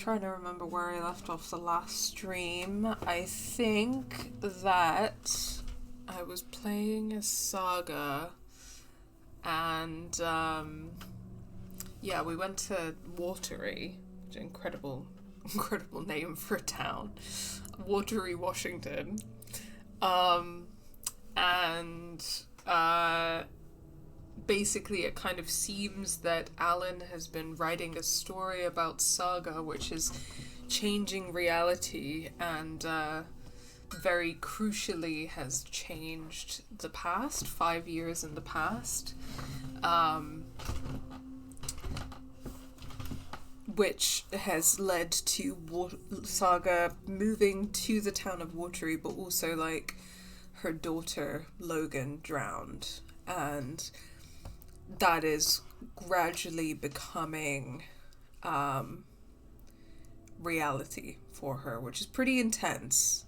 trying to remember where I left off the last stream. I think that I was playing as Saga, and yeah, we went to Watery, which is an incredible name for a town, Watery, Washington, and basically it kind of seems that Alan has been writing a story about Saga, which is changing reality, and very crucially has changed the past, 5 years in the past, which has led to Saga moving to the town of Watery, but also like her daughter Logan drowned, and that is gradually becoming reality for her, which is pretty intense.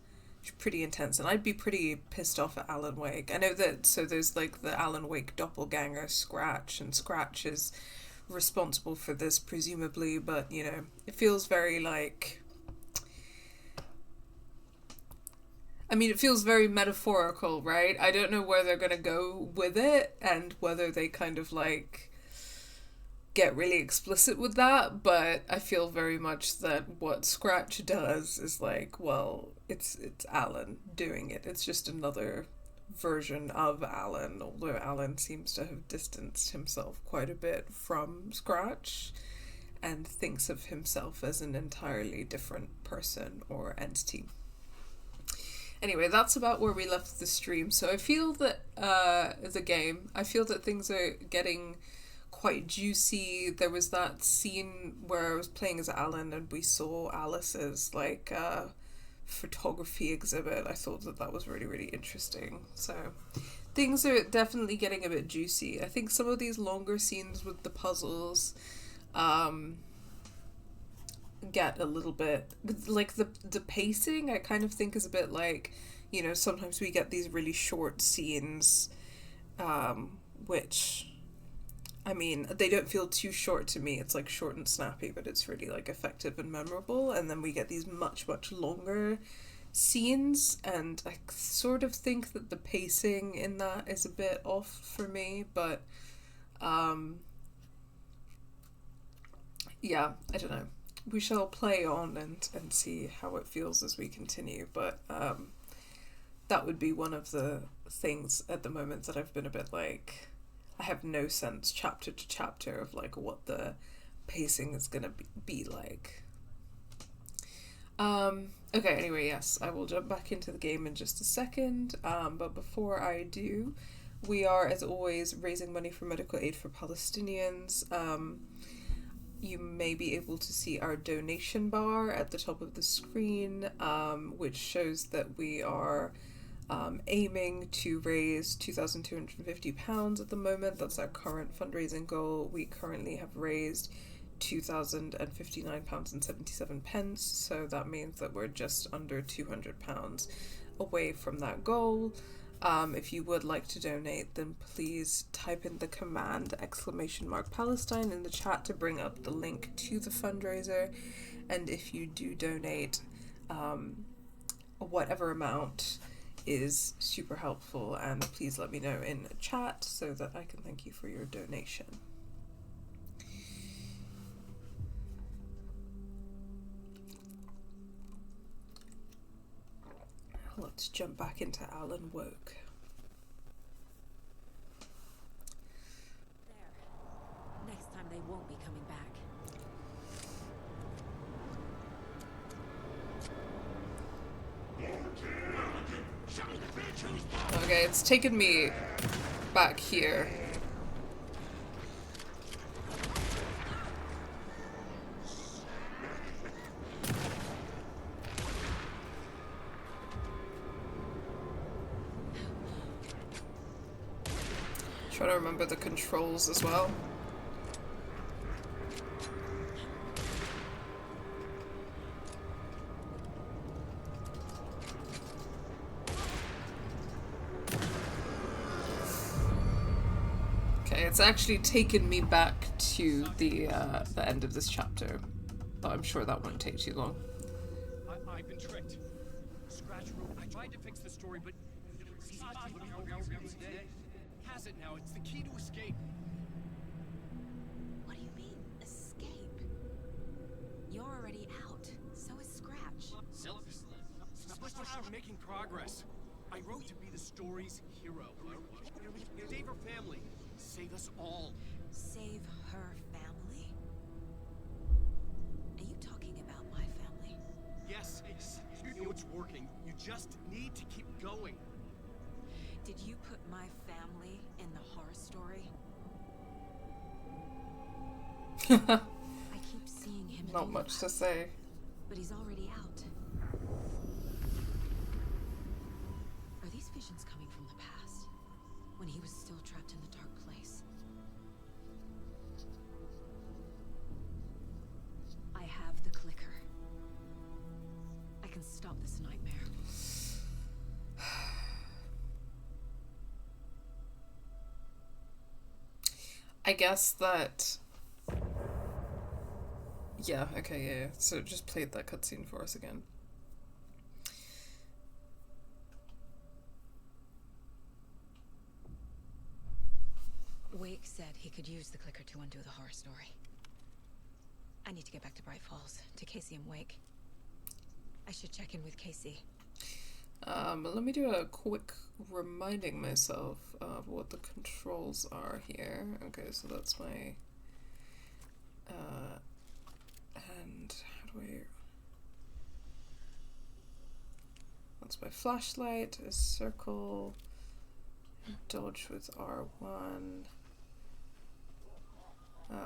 And I'd be pretty pissed off at Alan Wake. I know that, so there's like the Alan Wake doppelganger Scratch, and Scratch is responsible for this presumably, but you know, it feels very like, I mean, it feels very metaphorical, right? I don't know where they're gonna go with it, and whether they kind of like get really explicit with that, but I feel very much that what Scratch does is like, well, it's Alan doing it. It's just another version of Alan, although Alan seems to have distanced himself quite a bit from Scratch and thinks of himself as an entirely different person or entity. Anyway, that's about where we left the stream. So I feel that I feel that things are getting quite juicy. There was that scene where I was playing as Alan and we saw Alice's like photography exhibit. I thought that was really, really interesting. So things are definitely getting a bit juicy. I think some of these longer scenes with the puzzles get a little bit like the pacing I kind of think is a bit like, you know, sometimes we get these really short scenes which, I mean, they don't feel too short to me. It's like short and snappy, but it's really like effective and memorable. And then we get these much longer scenes, and I sort of think that the pacing in that is a bit off for me, but yeah, I don't know. We shall play on and see how it feels as we continue, but that would be one of the things at the moment that I've been a bit like, I have no sense chapter to chapter of like what the pacing is gonna be like. Okay, anyway, yes, I will jump back into the game in just a second, but before I do, we are, as always, raising money for medical aid for Palestinians. You may be able to see our donation bar at the top of the screen, which shows that we are aiming to raise £2,250 at the moment. That's our current fundraising goal. We currently have raised £2,059.77, so that means that we're just under £200 away from that goal. If you would like to donate, then please type in the command !Palestine in the chat to bring up the link to the fundraiser. And if you do donate, whatever amount is super helpful, and please let me know in chat so that I can thank you for your donation. Let's jump back into Alan Woke. There. Next time they won't be coming back. Okay, it's taken me back here. Try to remember the controls as well. Okay, it's actually taken me back to the end of this chapter. but I'm sure that won't take too long. I've been tricked. Scratch wrote. I tried to fix the story, but has it now. It's the key to escape. What do you mean, escape? You're already out. So is Scratch. We're making progress. I wrote to be the story's hero. Save her family. Save us all. Save her family? Are you talking about my family? Yes, you know it's working. You just need to keep going. Did you put my family in the horror story? I keep seeing him. Not much to say. But he's already out. Are these visions coming from the past? When he was still trapped in the dark place? I have the clicker. I can stop this nightmare. I guess that... Yeah, okay, yeah. So it just played that cutscene for us again. Wake said he could use the clicker to undo the horror story. I need to get back to Bright Falls, to Casey and Wake. I should check in with Casey. Let me do a quick reminding myself of what the controls are here. Okay, so that's my... and how do I... That's my flashlight, a circle, dodge with R1,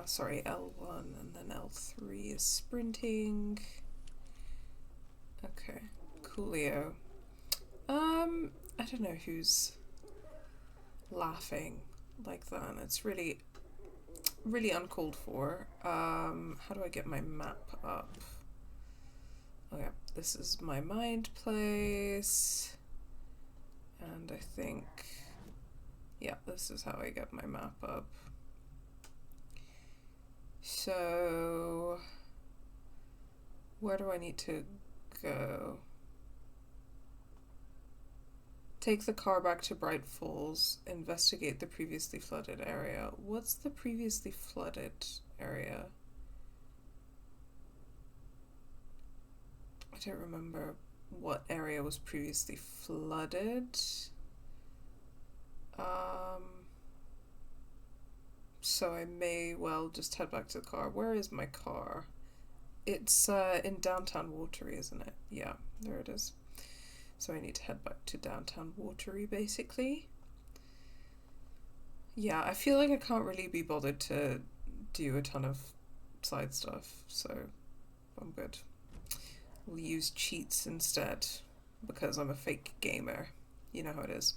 sorry, L1, and then L3 is sprinting. Okay, coolio. I don't know who's laughing like that. It's really uncalled for. How do I get my map up? Okay, this is my mind place. And I think, yeah, this is how I get my map up. So, where do I need to go? Take the car back to Bright Falls. Investigate the previously flooded area. What's the previously flooded area? I don't remember what area was previously flooded. So I may well just head back to the car. Where is my car? It's in downtown Watery, isn't it? Yeah, there it is. So I need to head back to downtown Watery, basically. Yeah, I feel like I can't really be bothered to do a ton of side stuff, so I'm good. We'll use cheats instead, because I'm a fake gamer. You know how it is.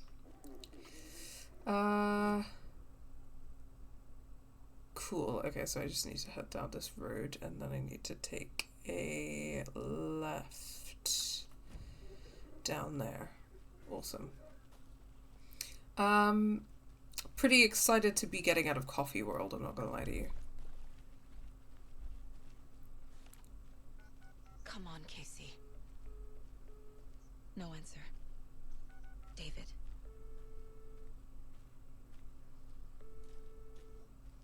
Cool. Okay, so I just need to head down this road, and then I need to take a left down there. Awesome. Pretty excited to be getting out of Coffee World, I'm not gonna lie to you. Come on, Casey. No answer. David.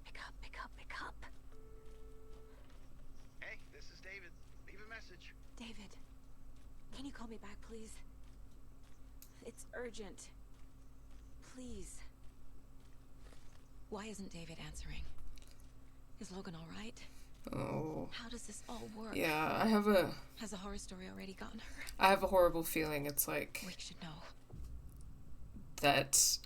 Pick up, pick up, pick up. Hey, this is David. Leave a message. David, can you call me back, please? It's urgent. Please. Why isn't David answering? Is Logan all right? Oh. How does this all work? Yeah, I have a... Has the horror story already gotten her? I have a horrible feeling it's like... We should know. That,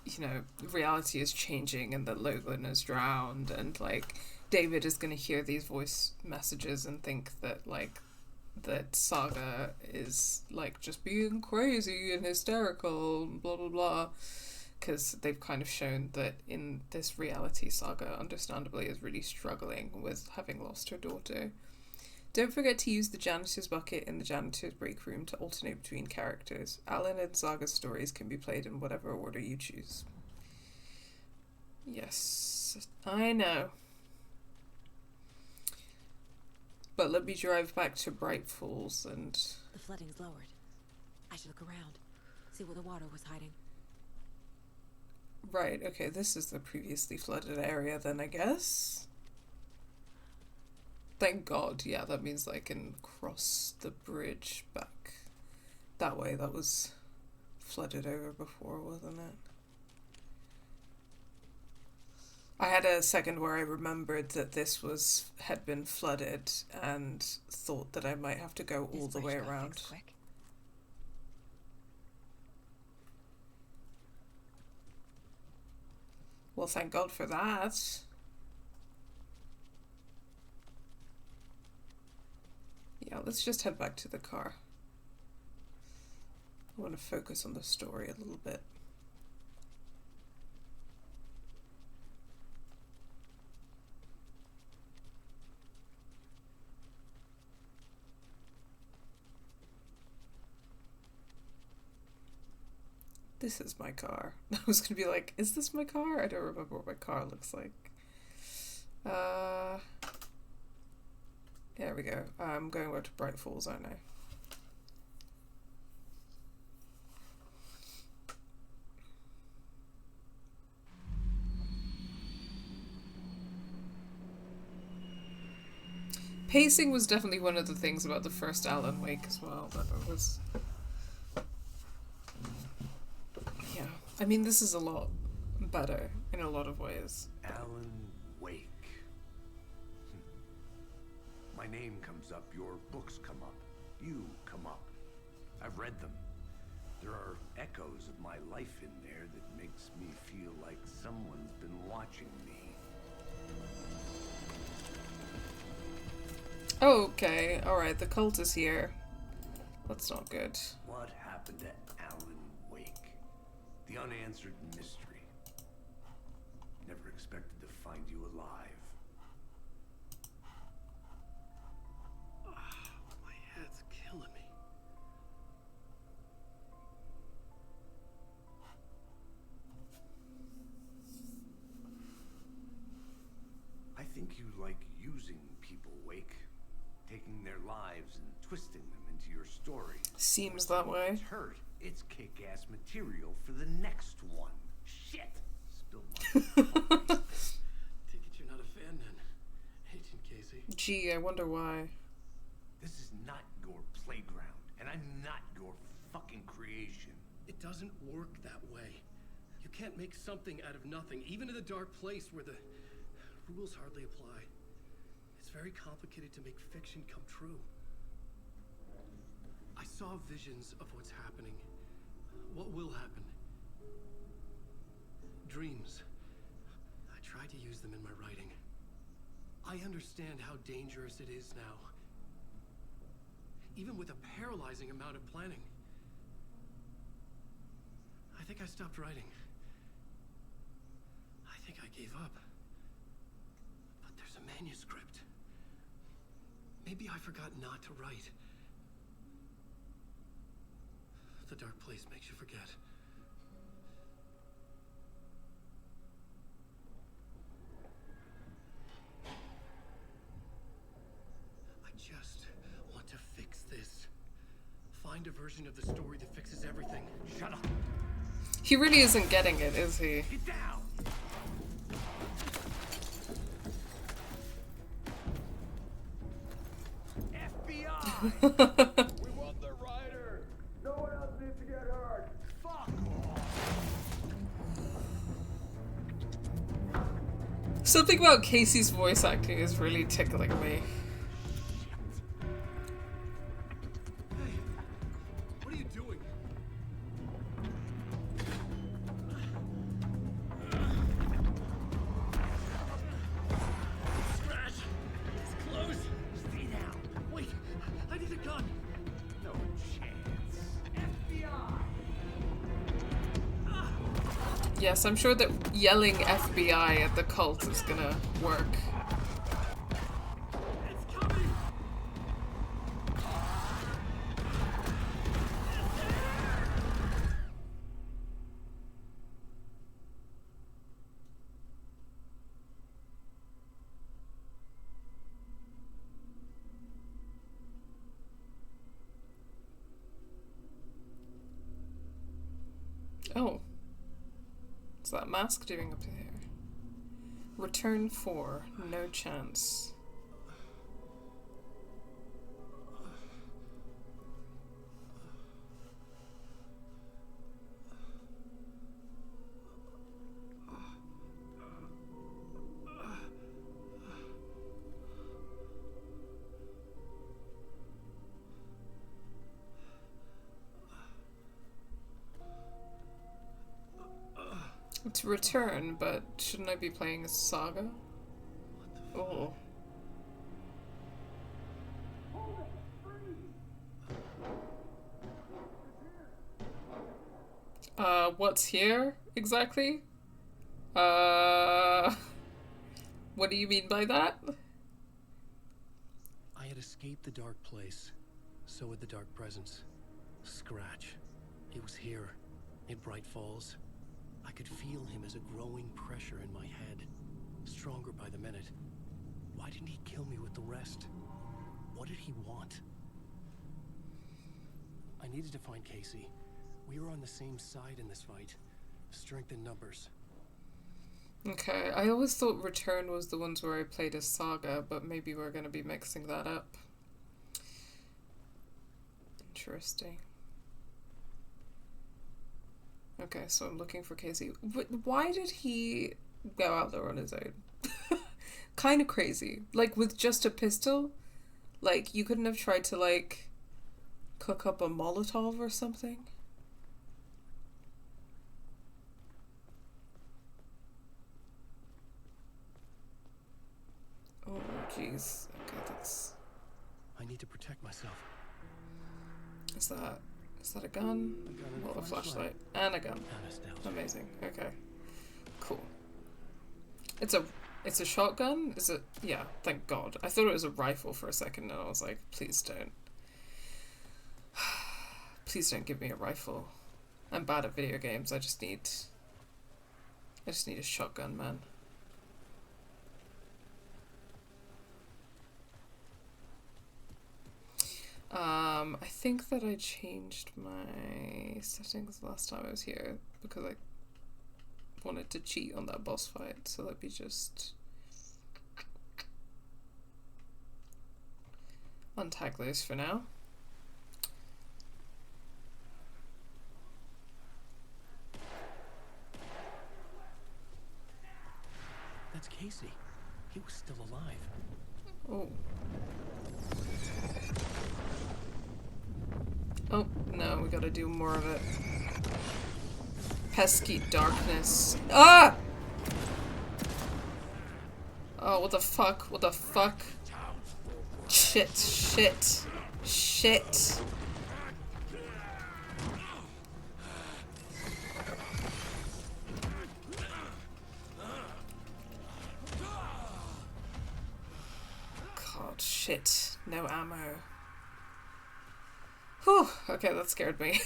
you know, reality is changing and that Logan is drowned and, like, David is going to hear these voice messages and think that, like, that Saga is, like, just being crazy and hysterical and blah, blah, blah. Because they've kind of shown that in this reality, Saga, understandably, is really struggling with having lost her daughter. Don't forget to use the janitor's bucket in the janitor's break room to alternate between characters. Alan and Saga's stories can be played in whatever order you choose. Yes, I know. But let me drive back to Bright Falls and... The flooding's lowered. I should look around, see where the water was hiding. Right, okay, this is the previously flooded area then, I guess. Thank God, yeah, that means I can cross the bridge back that way. That was flooded over before, wasn't it? I had a second where I remembered that this had been flooded and thought that I might have to go all the way around. Well, thank God for that. Yeah, let's just head back to the car. I want to focus on the story a little bit. This is my car. I was gonna be like, is this my car? I don't remember what my car looks like. There we go. I'm going over to Bright Falls, aren't I? Pacing was definitely one of the things about the first Alan Wake as well, that it was... Yeah. I mean, this is a lot better in a lot of ways. Alan Wake. My name comes up, your books come up, you come up. I've read them. There are echoes of my life in there that makes me feel like someone's been watching me. Okay, alright, the cult is here. That's not good. What happened to Alan Wake? The unanswered mystery. Never expected to find you alive. My head's killing me. I think you like using people, Wake. Taking their lives and twisting them into your story. Seems that way. It's hurt. It's kick-ass material for the next one. Shit! Spilled my Take it you're not a fan then, Agent Casey. Gee, I wonder why. This is not your playground, and I'm not your fucking creation. It doesn't work that way. You can't make something out of nothing, even in the dark place where the rules hardly apply. It's very complicated to make fiction come true. I saw visions of what's happening. What will happen. Dreams. I tried to use them in my writing. I understand how dangerous it is now. Even with a paralyzing amount of planning. I think I stopped writing. I think I gave up. But there's a manuscript. Maybe I forgot not to write. The dark place makes you forget. I just want to fix this. Find a version of the story that fixes everything. Shut up! He really isn't getting it, is he? Get down! FBI! We want the rider! No one else needs to get hurt! Fuck off! Something about Casey's voice acting is really tickling me. Hey, what are you doing? Scratch! It's close! Stay down! Wait! I need a gun! No chance. FBI! Yes, I'm sure that yelling FBI at the cult is gonna work. It's coming! Oh. What's that mask doing up here? Return 4. No chance. It's return, but shouldn't I be playing as Saga? Oh. What's here exactly? What do you mean by that? I had escaped the dark place. So had the dark presence. Scratch. It was here, in Bright Falls. I could feel him as a growing pressure in my head. Stronger by the minute. Why didn't he kill me with the rest? What did he want? I needed to find Casey. We were on the same side in this fight. Strength in numbers. Okay, I always thought Return was the ones where I played as Saga, but maybe we're going to be mixing that up. Interesting. Okay, so I'm looking for Casey. Why did he go out there on his own? Kind of crazy. Like, with just a pistol? Like, you couldn't have tried to, like, cook up a Molotov or something? Oh, jeez. Okay, that's... I need to protect myself. Is that a gun? Well, a flashlight. And a gun. Amazing. Okay. Cool. It's a shotgun? Is it? Yeah, thank God. I thought it was a rifle for a second and I was like, please don't. Please don't give me a rifle. I'm bad at video games. I just need a shotgun, man. I think that I changed my settings last time I was here because I wanted to cheat on that boss fight, so let me just untag those for now. That's Casey. He was still alive. Oh. Oh, no, we gotta do more of it. Pesky darkness. Ah! Oh, what the fuck? What the fuck? Shit, shit, shit. God, shit. No ammo. Whew, okay, that scared me.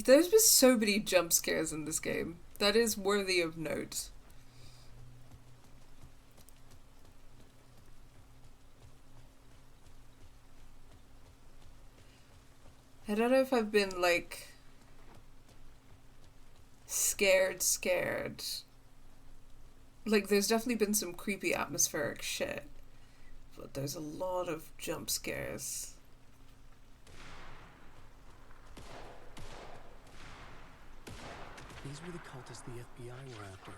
There's been so many jump scares in this game. That is worthy of note. I don't know if I've been, like, scared. Like, there's definitely been some creepy atmospheric shit. But there's a lot of jump scares. These were the cultists the FBI were after.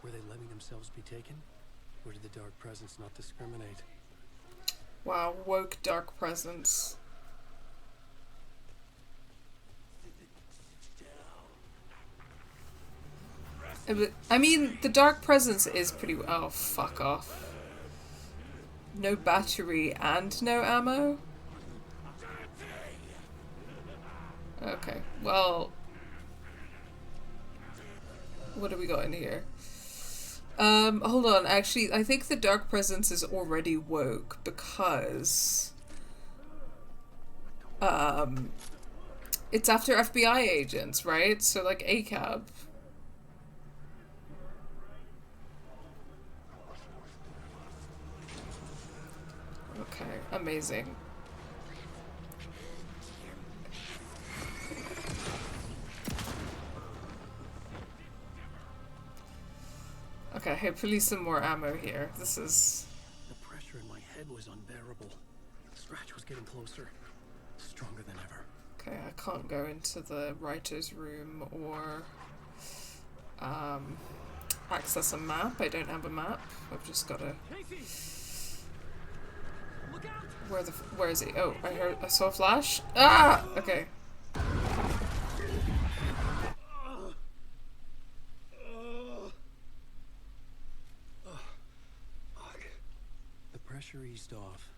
Were they letting themselves be taken? Or did the dark presence not discriminate? Wow, woke dark presence. I mean, the dark presence is pretty... Oh, fuck off. No battery and no ammo? Okay, well... What do we got in here? Hold on, actually, I think the dark presence is already woke because... it's after FBI agents, right? So, like, ACAB. Okay, amazing. Okay, hopefully some more ammo here. This is... The pressure in my head was unbearable. The scratch was getting closer. Stronger than ever. Okay, I can't go into the writer's room or access a map. I don't have a map. I've just got to... Where is he? Oh, I saw a flash. Ah! Okay. The pressure eased off.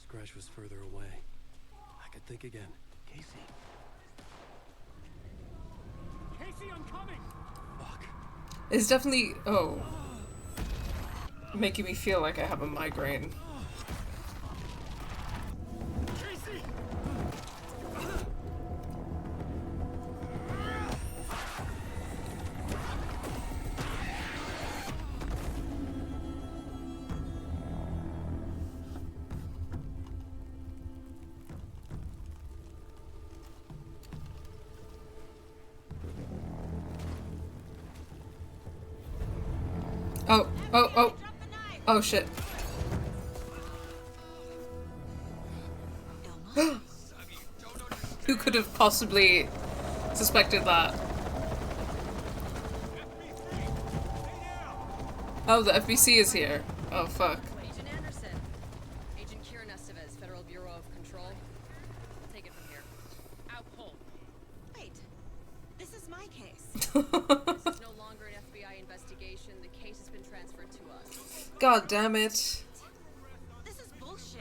Scratch was further away. I could think again. Casey. Casey, I'm coming! Fuck. It's definitely... Oh. Making me feel like I have a migraine. Casey! Oh, oh, oh. Oh, shit. Who could have possibly suspected that? Oh, the FBC is here. Oh, fuck. Agent Anderson. Agent Kieran Estevez, Federal Bureau of Control. I'll take it from here. Out cold. Wait, this is my case. This is no longer an FBI investigation. The case has been transferred to us. God damn it. This is bullshit.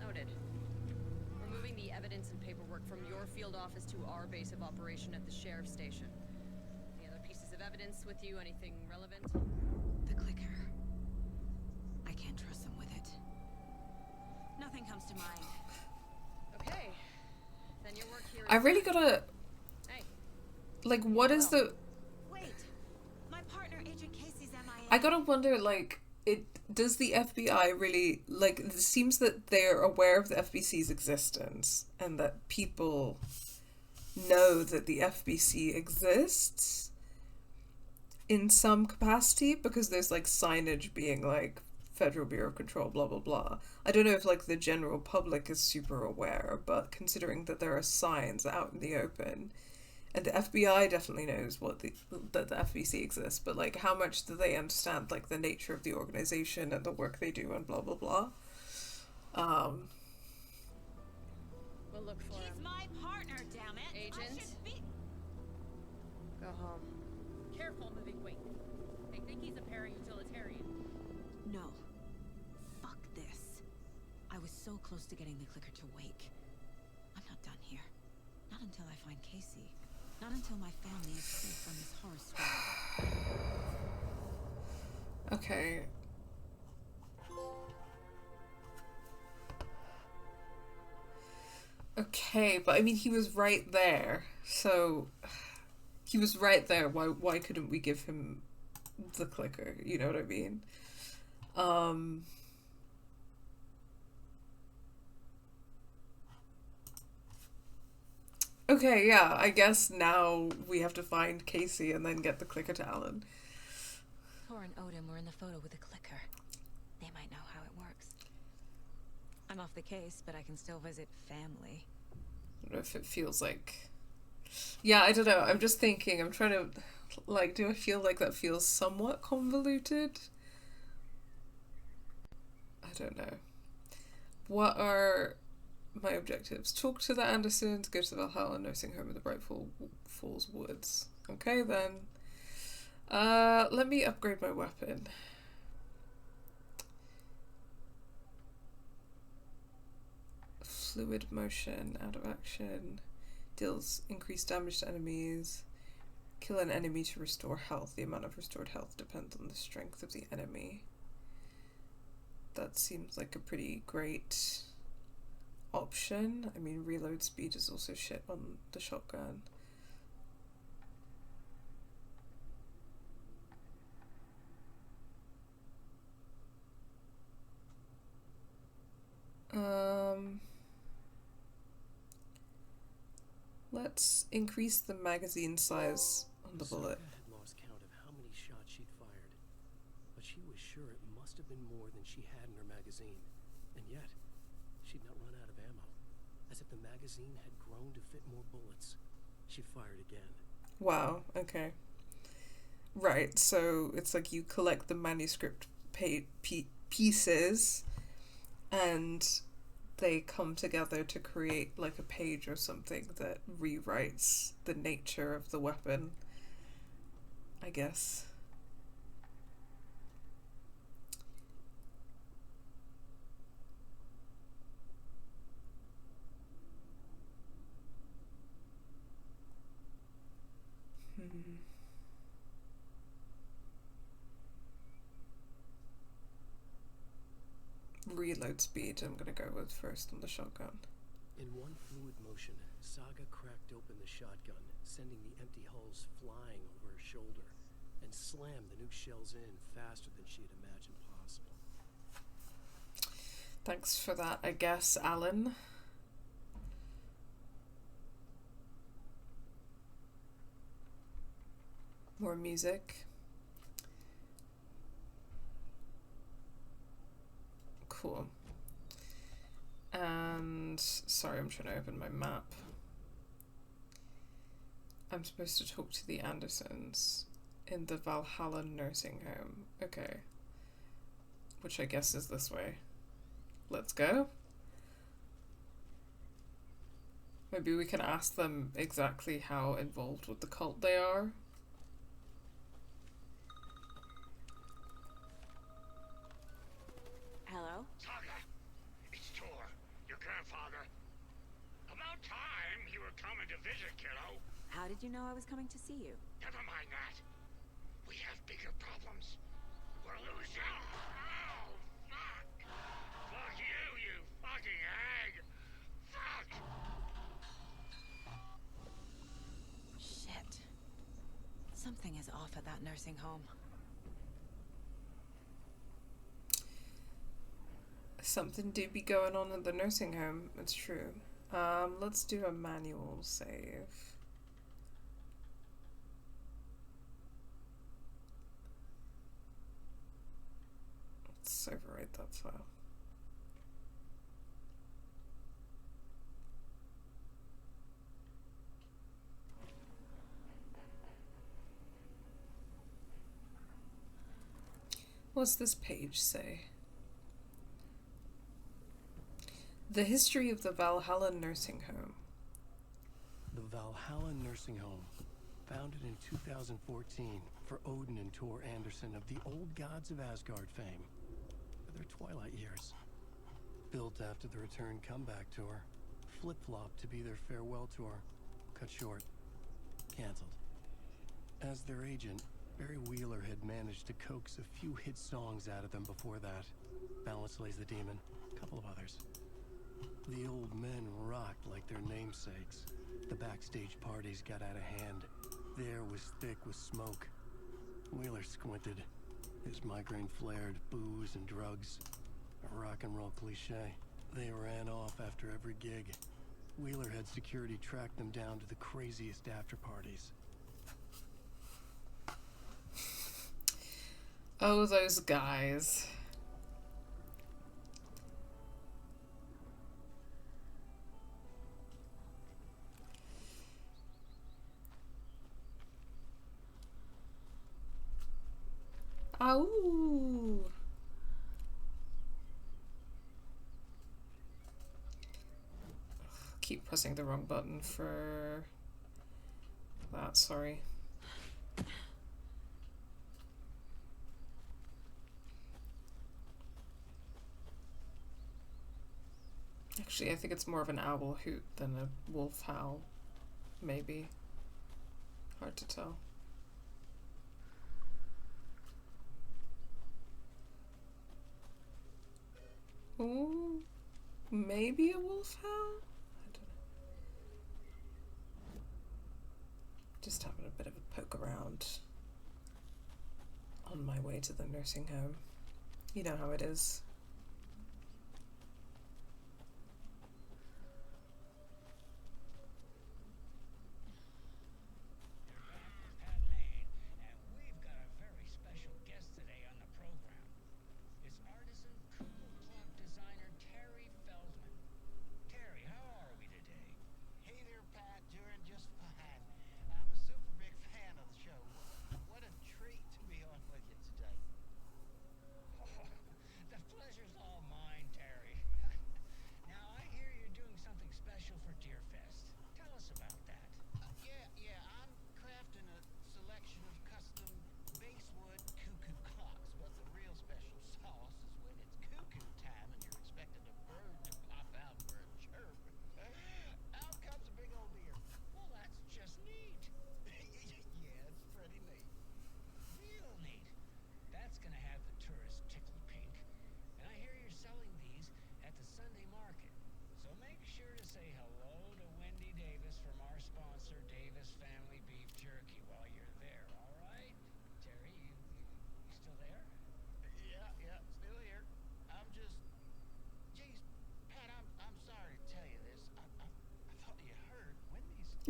Noted. We're moving the evidence and paperwork from your field office to our base of operation at the sheriff's station. Any other pieces of evidence with you? Anything relevant? The clicker. I can't trust them with it. Nothing comes to mind. Okay. Then your work here is... I really gotta... Hey. Like, what is the... Wait, my partner, Agent Casey's MIA. I gotta wonder, like, does the FBI really, like, it seems that they're aware of the FBC's existence and that people know that the FBC exists in some capacity because there's, like, signage being, like, Federal Bureau of Control, blah, blah, blah. I don't know if, like, the general public is super aware, but considering that there are signs out in the open, and the FBI definitely knows that the FBC exists, but, like, how much do they understand, like, the nature of the organization and the work they do and blah, blah, blah. We'll look for He's him. my partner, damn it. Agent? I should be... Go home. Careful moving weight. They think he's a para-utilitarian. No. Fuck this. I was so close to getting the clicker to wake. I'm not done here. Not until I find Casey. Not until my family is free from this horror story. Okay. Okay, but I mean, he was right there, so... He was right there, why couldn't we give him the clicker, you know what I mean? Okay, yeah, I guess now we have to find Casey and then get the clicker to Alan. Thor and Odin were in the photo with a clicker. They might know how it works. I'm off the case, but I can still visit family. I don't know if it feels like... Yeah, I don't know, I'm just thinking, I'm trying to... Like, do I feel like that feels somewhat convoluted? I don't know. What are my objectives? Talk to the Andersons, go to the Valhalla nursing home in the Bright Falls Woods. Okay, then. Let me upgrade my weapon. Fluid motion, out of action. Deals increased damage to enemies. Kill an enemy to restore health. The amount of restored health depends on the strength of the enemy. That seems like a pretty great option. I mean, reload speed is also shit on the shotgun. Let's increase the magazine size on the bullet. Saga had lost count of how many shots she'd fired, but she was sure it must have been more than she had in her magazine. And yet, she'd not run out of ammo. As if the magazine had grown to fit more bullets. She fired again. Wow, okay. Right, so it's like you collect the manuscript pieces and they come together to create like a page or something that rewrites the nature of the weapon, I guess. Reload speed I'm gonna go with first on the shotgun. In one fluid motion, Saga cracked open the shotgun, sending the empty hulls flying over her shoulder, and slammed the new shells in faster than she had imagined possible. Thanks for that, I guess, Alan. More music. Cool. And sorry, I'm trying to open my map. I'm supposed to talk to the Andersons in the Valhalla nursing home. Okay. Which I guess is this way. Let's go. Maybe we can ask them exactly how involved with the cult they are. Hello? Saga, it's Tor, your grandfather. About time you were coming to visit, kiddo. How did you know I was coming to see you? Never mind that. We have bigger problems. We're losing. Oh, fuck. Fuck you, you fucking hag. Fuck. Shit. Something is off at that nursing home. Something do be going on at the nursing home, it's true. Let's do a manual save. Let's overwrite that file. What's this page say? The history of the Valhalla nursing home. The Valhalla Nursing Home, founded in 2014 for Odin and Tor Anderson of the Old Gods of Asgard fame, for their twilight years. Built after the return comeback tour, flip-flopped to be their farewell tour, cut short, cancelled. As their agent, Barry Wheeler had managed to coax a few hit songs out of them before that. Balance Lays the Demon, a couple of others. The old men rocked like their namesakes. The backstage parties got out of hand. The air was thick with smoke. Wheeler squinted. His migraine flared, booze and drugs. A rock and roll cliche. They ran off after every gig. Wheeler had security track them down to the craziest after parties. Oh, those guys. Ow! Keep pressing the wrong button for that, sorry. Actually, I think it's more of an owl hoot than a wolf howl. Maybe. Hard to tell. Ooh, maybe a wolf howl? I don't know. Just having a bit of a poke around on my way to the nursing home. You know how it is.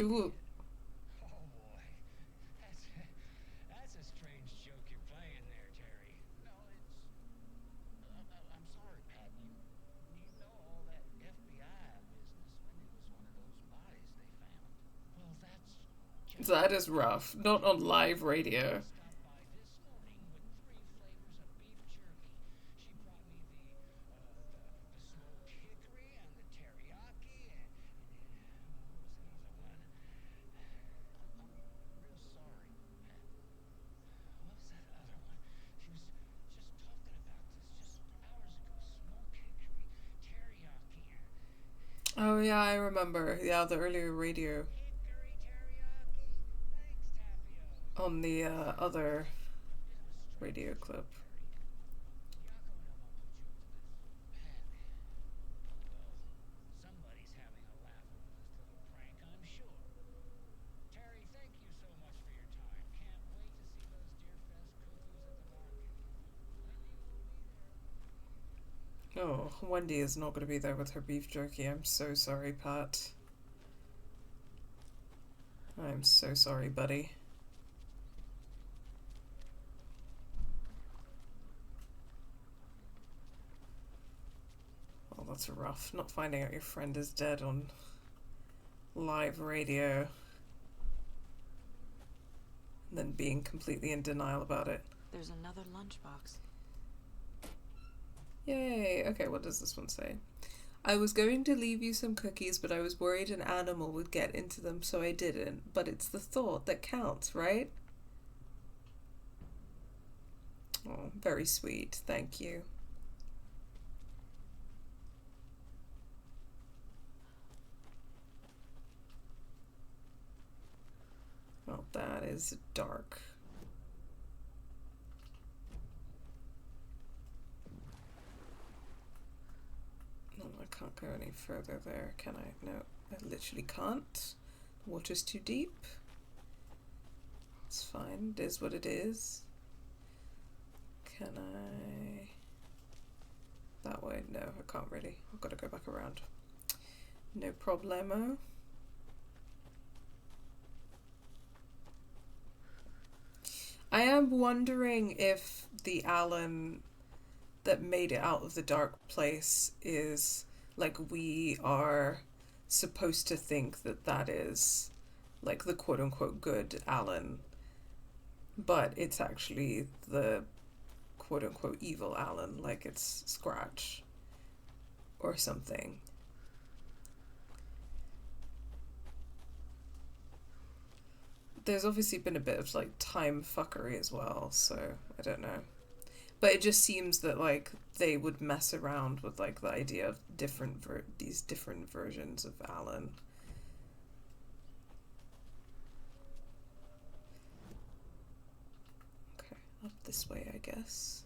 Ooh. Oh boy, that's a strange joke you're playing there, Terry. No, it's. I'm sorry, Pat. You know all that FBI business when it was one of those bodies they found. Well, that's just That is rough. Not on live radio. stopped by this morning with 3 flavors of beef jerky. She brought me the smoked hickory and the teriyaki and what was another one? I'm real sorry, Pat. What was that other one? She was just talking about this just hours ago. Smoked hickory, teriyaki, Oh yeah, I remember. Yeah, the earlier radio hickory teriyaki. Thanks, Tapio. on the other radio clip. Yako and I won't put you up to this. Pat. Well, somebody's having a laugh over this little prank, I'm sure. Terry, thank you so much for your time. Can't wait to see those Deerfest cuckoos at the market. Wendy will be there. Oh, Wendy is not going to be there with her beef jerky. I'm so sorry, Pat. I'm so sorry, buddy. Oh, that's rough. Not finding out your friend is dead on live radio. And then being completely in denial about it. There's another lunchbox. Yay! Okay, what does this one say? I was going to leave you some cookies, but I was worried an animal would get into them, so I didn't. But it's the thought that counts, right? Oh, very sweet. Thank you. Well, that is dark. No, I can't go any further there, can I? No, I literally can't. The water's too deep. It's fine. It is what it is. Can I... That way? No, I can't really. I've got to go back around. No problemo. I am wondering if the Alan that made it out of the dark place is, like, we are supposed to think that that is, like, the quote-unquote good Alan, but it's actually the quote-unquote evil Alan, like it's Scratch or something. There's obviously been a bit of, like, time fuckery as well, so I don't know. But it just seems that, like, they would mess around with, like, the idea of these different versions of Alan. Okay, up this way, I guess.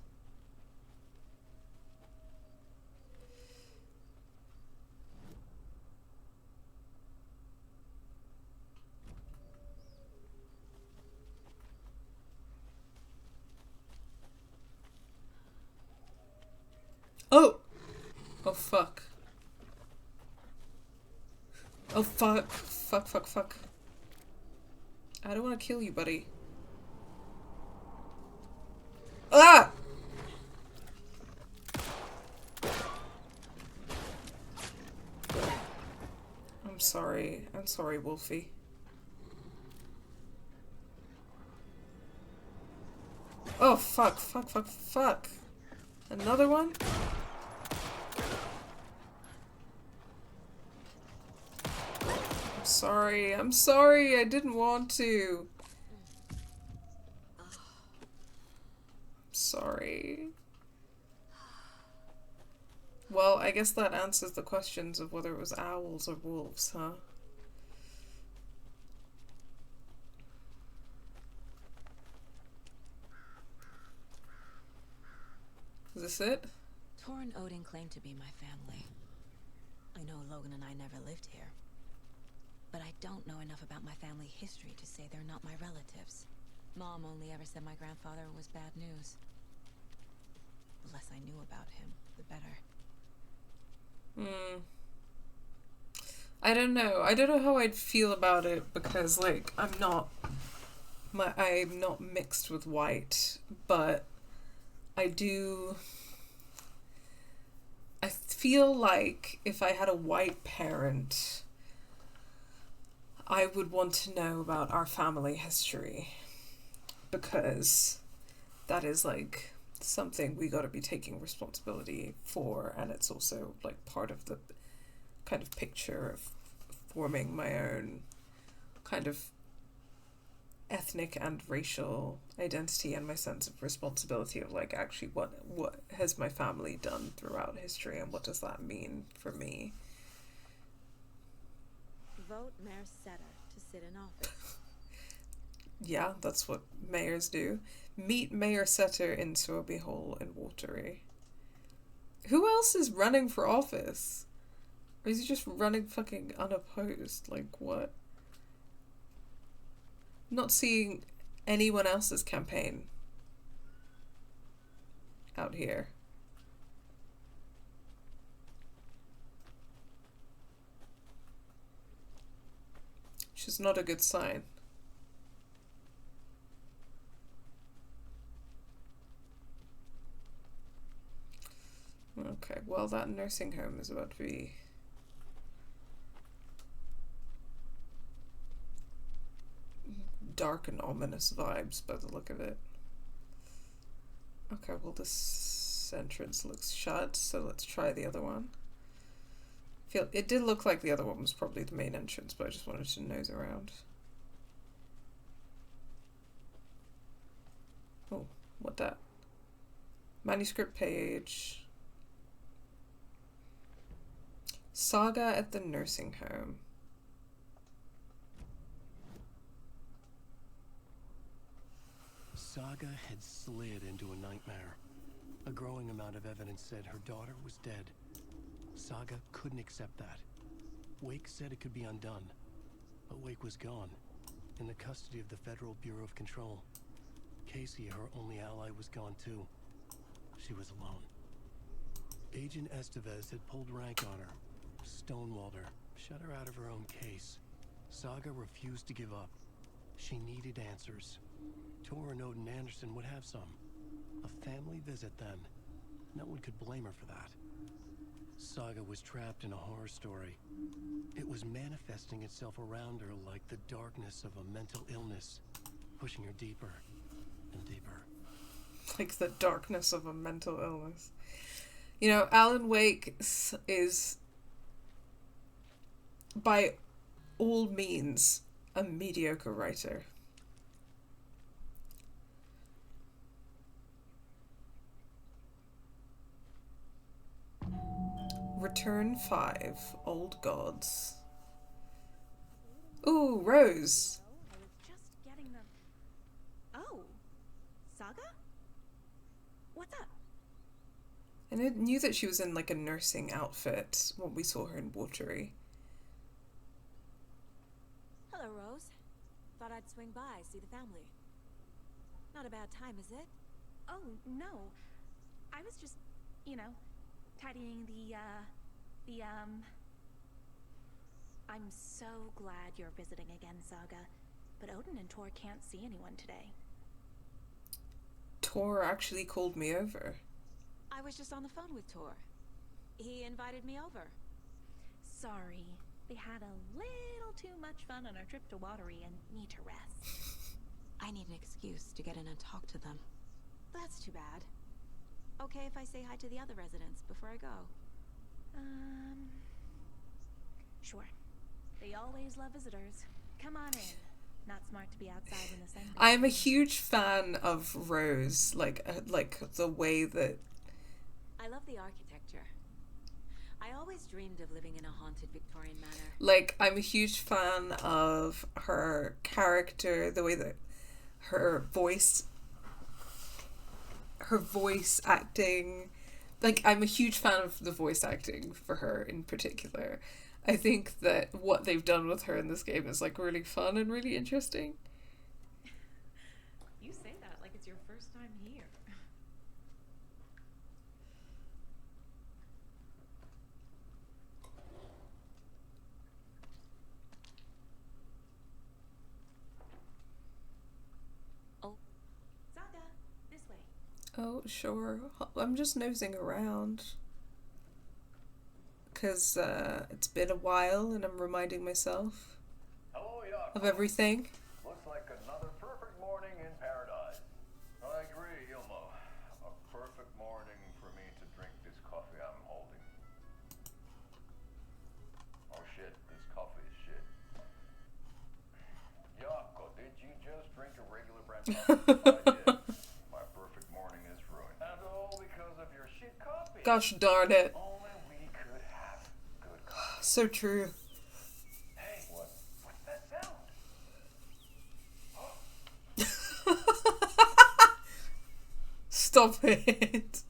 Oh! Oh, fuck. Oh, fuck. Fuck, fuck, fuck. I don't want to kill you, buddy. Ah! I'm sorry. I'm sorry, Wolfie. Oh, fuck, fuck, fuck, fuck. Another one? I'm sorry, I didn't want to. I'm sorry. Well, I guess that answers the questions of whether it was owls or wolves, huh? Is this it? Tor and Odin claim to be my family. I know Logan and I never lived here. But I don't know enough about my family history to say they're not my relatives. Mom only ever said my grandfather was bad news. The less I knew about him, the better. I don't know. I don't know how I'd feel about it because, like, I'm not mixed with white, but I feel like if I had a white parent, I would want to know about our family history, because that is, like, something we got to be taking responsibility for, and it's also, like, part of the kind of picture of forming my own kind of ethnic and racial identity and my sense of responsibility of, like, actually what has my family done throughout history and what does that mean for me. Vote Mayor Sara to sit in office. Yeah, that's what mayors do. Meet Mayor Setter in Sorby Hole and Watery. Who else is running for office? Or is he just running fucking unopposed? Like, what? Not seeing anyone else's campaign out here. Which is not a good sign. Okay, well, that nursing home is about to be... dark and ominous vibes by the look of it. Okay, well, this entrance looks shut, so let's try the other one. It did look like the other one was probably the main entrance, but I just wanted to nose around. Oh, what that? Manuscript page. Saga at the nursing home. Saga had slid into a nightmare. A growing amount of evidence said her daughter was dead. Saga couldn't accept that. Wake said it could be undone. But Wake was gone, in the custody of the Federal Bureau of Control. Casey, her only ally, was gone too. She was alone. Agent Estevez had pulled rank on her, stonewalled her, shut her out of her own case. Saga refused to give up. She needed answers. Tor and Odin Anderson would have some. A family visit then. No one could blame her for that. Saga was trapped in a horror story. It was manifesting itself around her like the darkness of a mental illness, pushing her deeper and deeper. Like the darkness of a mental illness. You know, Alan Wake is, by all means, a mediocre writer. Return 5, Old Gods. Ooh, Rose. I was just getting them. Oh, Saga? What's up? And I knew that she was in, like, a nursing outfit when we saw her in Watery. Hello, Rose. Thought I'd swing by, see the family. Not a bad time, is it? Oh, no. I was just, tidying I'm so glad you're visiting again, Saga. But Odin and Tor can't see anyone today. Tor actually called me over. I was just on the phone with Tor. He invited me over. Sorry. They had a little too much fun on our trip to Watery and need to rest. I need an excuse to get in and talk to them. That's too bad. Okay if I say hi to the other residents before I go? Sure. They always love visitors. Come on in. Not smart to be outside in the sun. I am a huge fan of Rose, like the way that... I love the architecture. I always dreamed of living in a haunted Victorian manor. Like, I'm a huge fan of her character, the way that her voice acting. Like, I'm a huge fan of the voice acting for her in particular. I think that what they've done with her in this game is, like, really fun and really interesting. You say that like it's your first time here. Oh, sure. I'm just nosing around. Because it's been a while and I'm reminding myself Hello, Yacht. of everything. Looks like another perfect morning in paradise. I agree, Ilmo. A perfect morning for me to drink this coffee I'm holding. Oh shit, this coffee is shit. Yako, did you just drink a regular brand coffee? I did. My perfect morning is ruined. And all because of your shit coffee. Gosh darn it. Only we could have good coffee. So true. Hey, what's that sound? Stop it.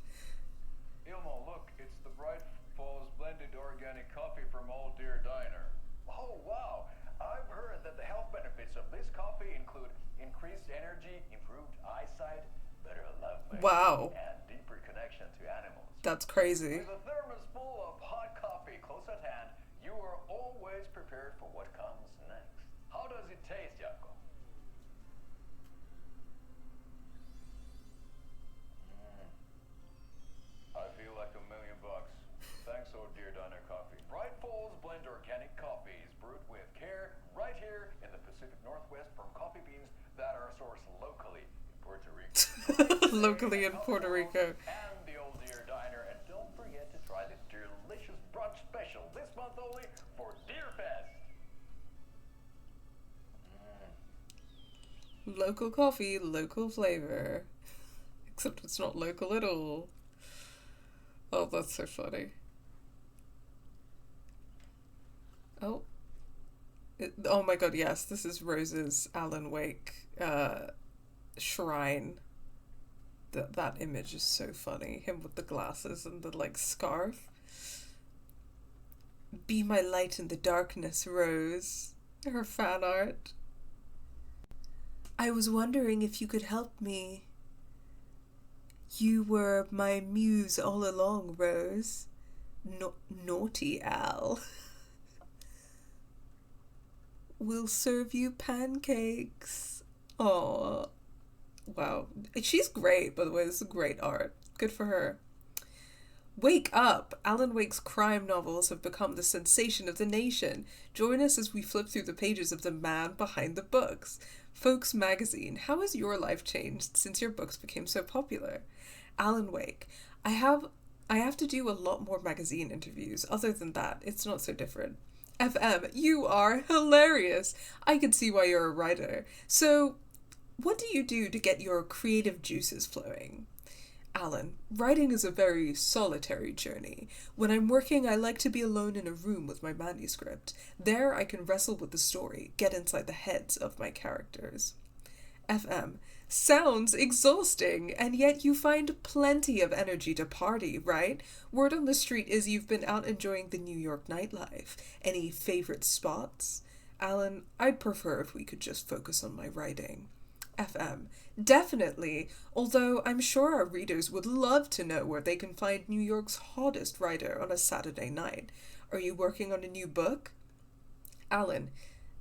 Ilmo, look, it's the Bright Falls blended organic coffee from Old Deer Diner. Oh, wow. I've heard that the health benefits of this coffee include increased energy, improved eyesight, better lovemaking, Wow. and deeper connection to animals. That's crazy. With a thermos full of hot coffee close at hand, you are always prepared for what comes next. How does it taste, Jaco? I feel like $1 million. Thanks, Old Deer Diner Coffee. Bright Falls Blend Organic Coffee is brewed with care right here in the Pacific Northwest from coffee beans that are sourced locally in Puerto Rico. Locally in Puerto Rico. And the Old Deer Diner. And don't forget to try the delicious brunch special this month only for Deer Fest. Local coffee, local flavor. Except it's not local at all. Oh, that's so funny. Oh. Oh my god, yes, this is Rose's Alan Wake shrine. That image is so funny. Him with the glasses and the, like, scarf. Be my light in the darkness, Rose. Her fan art. I was wondering if you could help me. You were my muse all along, Rose. Naughty Al. We'll serve you pancakes. Aw. Wow. She's great, by the way. This is great art. Good for her. Wake up! Alan Wake's crime novels have become the sensation of the nation. Join us as we flip through the pages of the man behind the books. Folks Magazine, how has your life changed since your books became so popular? Alan Wake, I have to do a lot more magazine interviews. Other than that, it's not so different. FM, you are hilarious. I can see why you're a writer. So, what do you do to get your creative juices flowing? Alan, writing is a very solitary journey. When I'm working, I like to be alone in a room with my manuscript. There, I can wrestle with the story, get inside the heads of my characters. FM, sounds exhausting, and yet you find plenty of energy to party, right? Word on the street is you've been out enjoying the New York nightlife. Any favorite spots? Alan, I'd prefer if we could just focus on my writing. FM, definitely, although I'm sure our readers would love to know where they can find New York's hottest writer on a Saturday night. Are you working on a new book? Alan,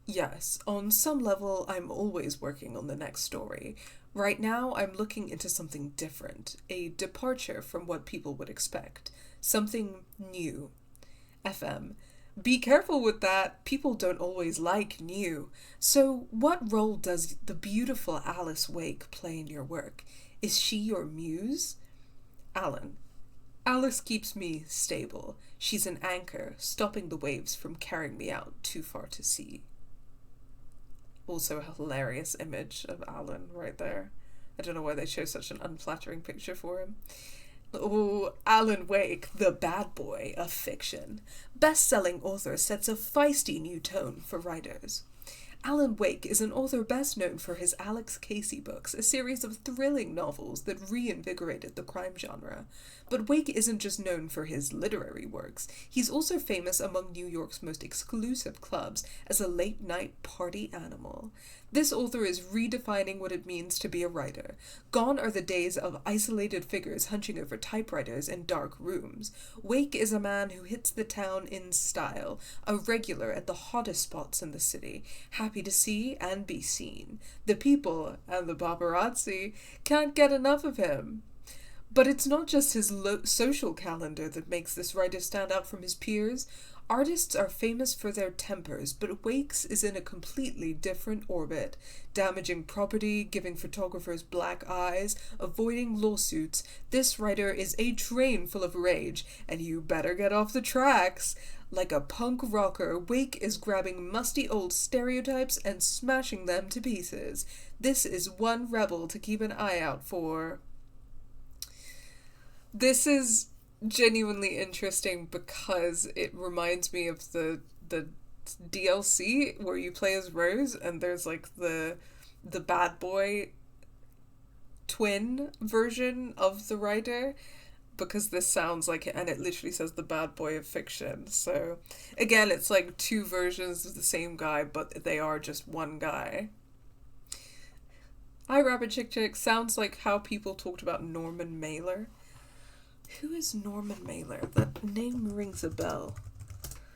yes, on some level I'm always working on the next story. Right now I'm looking into something different, a departure from what people would expect, something new. FM, be careful with that. People don't always like new. So what role does the beautiful Alice Wake play in your work? Is she your muse? Alan, Alice keeps me stable. She's an anchor, stopping the waves from carrying me out too far to sea. Also a hilarious image of Alan right there. I don't know why they chose such an unflattering picture for him. Oh, Alan Wake, the bad boy of fiction. Best-selling author sets a feisty new tone for writers. Alan Wake is an author best known for his Alex Casey books, a series of thrilling novels that reinvigorated the crime genre. But Wake isn't just known for his literary works. He's also famous among New York's most exclusive clubs as a late-night party animal. This author is redefining what it means to be a writer. Gone are the days of isolated figures hunching over typewriters in dark rooms. Wake is a man who hits the town in style, a regular at the hottest spots in the city, happy to see and be seen. The people, and the paparazzi, can't get enough of him. But it's not just his social calendar that makes this writer stand out from his peers. Artists are famous for their tempers, but Wakes is in a completely different orbit, damaging property, giving photographers black eyes, avoiding lawsuits. This writer is a train full of rage, and you better get off the tracks. Like a punk rocker, Wake is grabbing musty old stereotypes and smashing them to pieces. This is one rebel to keep an eye out for. This is genuinely interesting because it reminds me of the DLC where you play as Rose and there's like the bad boy twin version of the writer, because this sounds like it, and it literally says the bad boy of fiction. So again, it's like two versions of the same guy, but they are just one guy. Hi Rabbit Chick Chick, sounds like how people talked about Norman Mailer. Who is Norman Mailer? That name rings a bell.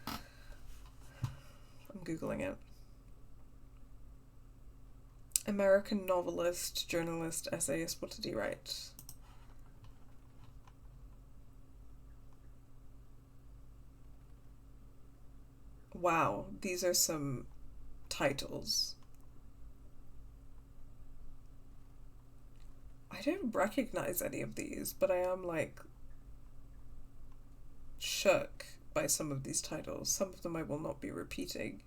I'm Googling it. American novelist, journalist, essayist. What did he write? Wow, these are some titles. I don't recognize any of these, but I am like shook by some of these titles. Some of them I will not be repeating.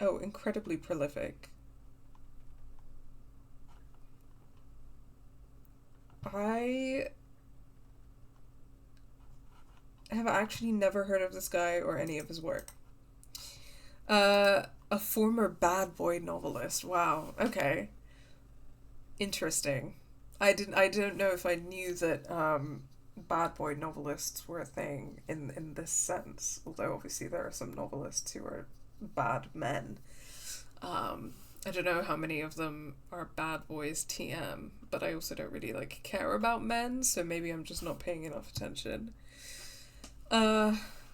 Oh, incredibly prolific. I have actually never heard of this guy or any of his work. A former bad boy novelist. Wow, okay. Interesting. I don't know if I knew that bad boy novelists were a thing in this sense, although obviously there are some novelists who are bad men. I don't know how many of them are bad boys TM, but I also don't really like care about men, so maybe I'm just not paying enough attention.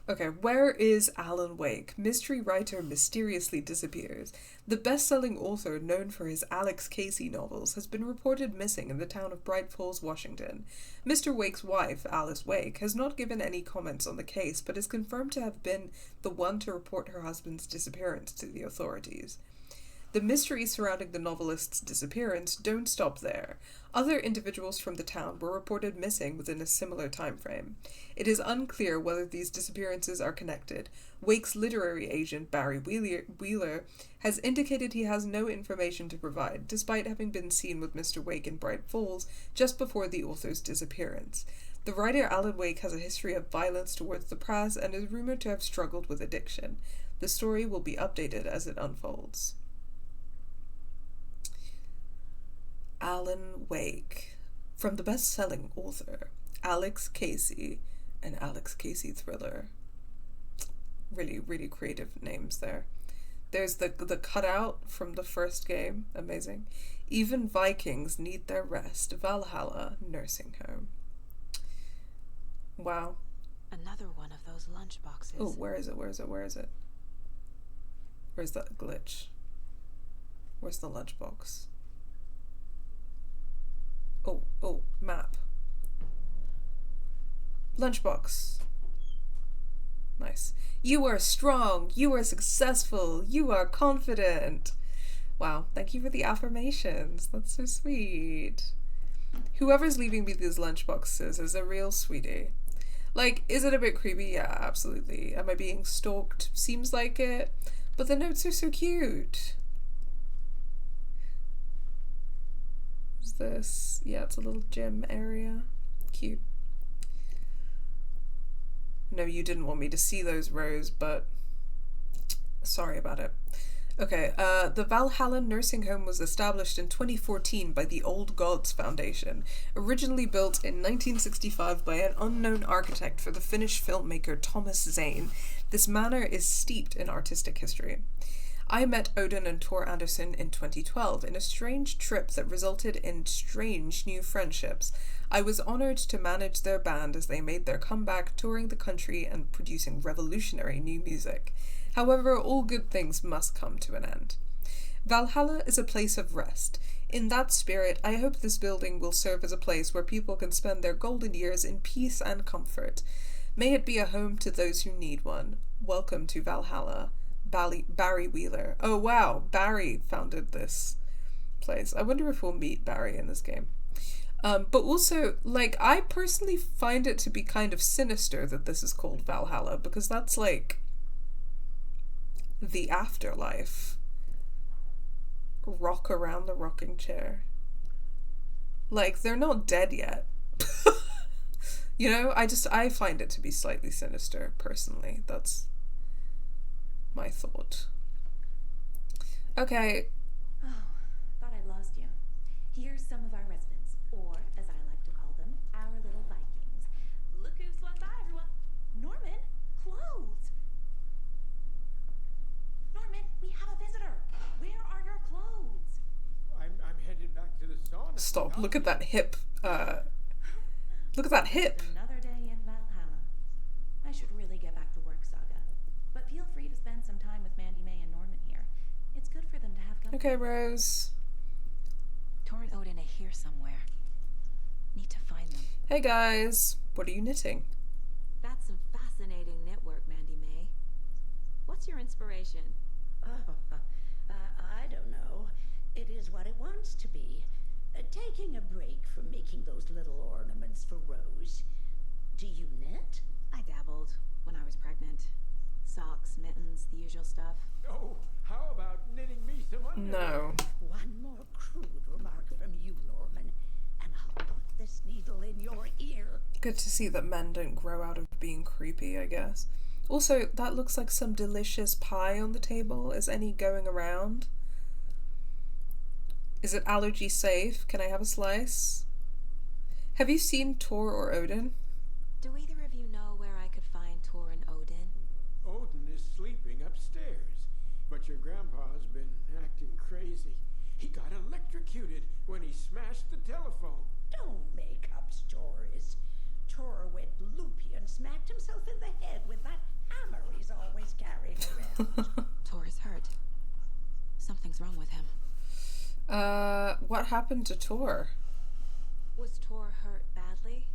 Okay, where is Alan Wake? Mystery writer mysteriously disappears. The best-selling author, known for his Alex Casey novels, has been reported missing in the town of Bright Falls, Washington. Mr. Wake's wife, Alice Wake, has not given any comments on the case, but is confirmed to have been the one to report her husband's disappearance to the authorities. The mysteries surrounding the novelist's disappearance don't stop there. Other individuals from the town were reported missing within a similar time frame. It is unclear whether these disappearances are connected. Wake's literary agent, Barry Wheeler, has indicated he has no information to provide, despite having been seen with Mr. Wake in Bright Falls just before the author's disappearance. The writer Alan Wake has a history of violence towards the press and is rumored to have struggled with addiction. The story will be updated as it unfolds. Alan Wake, from the best-selling author Alex Casey, an Alex Casey thriller. Really, really creative names there. There's the cutout from the first game, amazing. Even Vikings need their rest. Valhalla nursing home. Wow. Another one of those lunch boxes. Oh, where is it? Where's that glitch? Where's the lunchbox? Oh, map. Lunchbox. Nice. You are strong. You are successful. You are confident. Wow, thank you for the affirmations. That's so sweet. Whoever's leaving me these lunchboxes is a real sweetie. Like, is it a bit creepy? Yeah, absolutely. Am I being stalked? Seems like it. But the notes are so cute. This? Yeah, it's a little gym area. Cute. No, you didn't want me to see those, Rose, but sorry about it. Okay, the Valhalla nursing home was established in 2014 by the Old Gods Foundation, originally built in 1965 by an unknown architect for the Finnish filmmaker Thomas Zane. This manor is steeped in artistic history. I met Odin and Tor Anderson in 2012 in a strange trip that resulted in strange new friendships. I was honored to manage their band as they made their comeback, touring the country and producing revolutionary new music. However, all good things must come to an end. Valhalla is a place of rest. In that spirit, I hope this building will serve as a place where people can spend their golden years in peace and comfort. May it be a home to those who need one. Welcome to Valhalla. Barry Wheeler. Oh wow, Barry founded this place. I wonder if we'll meet Barry in this game. But also, like, I personally find it to be kind of sinister that this is called Valhalla, because that's like the afterlife. Rock around the rocking chair. Like, they're not dead yet. You know, I find it to be slightly sinister, personally. That's my thought. Okay. Oh, thought I'd lost you. Here's some of our residents, or as I like to call them, our little Vikings. Look who swung by, everyone. Norman, clothes. Norman, we have a visitor. Where are your clothes? I'm headed back to the sauna. Stop. Look at that hip. Look at that hip. Another day in Valhalla. I should really get back to work, Saga. But feel free to spend some time with Mandy May and Norman here. It's good for them to have company. Okay, Rose. Tor and Odin are here somewhere. Need to find them. Hey guys. What are you knitting? That's some fascinating knitwork, Mandy May. What's your inspiration? Oh, I don't know. It is what it wants to be. Taking a break from making those little ornaments for Rose. Do you knit? I dabbled when I was pregnant. Socks, mittens, the usual stuff. Oh, how about knitting me some underwear? No. One more crude remark from you, Norman, and I'll put this needle in your ear. Good to see that men don't grow out of being creepy, I guess. Also, that looks like some delicious pie on the table. Is any going around? Is it allergy safe? Can I have a slice? Have you seen Tor or Odin? Do either of you know where I could find Tor and Odin? Odin is sleeping upstairs, but your grandpa's been acting crazy. He got electrocuted when he smashed the telephone. Don't make up stories. Tor went loopy and smacked himself in the head with that hammer he's always carrying around. Tor is hurt. Something's wrong with him. What happened to Tor? Was Tor hurt badly?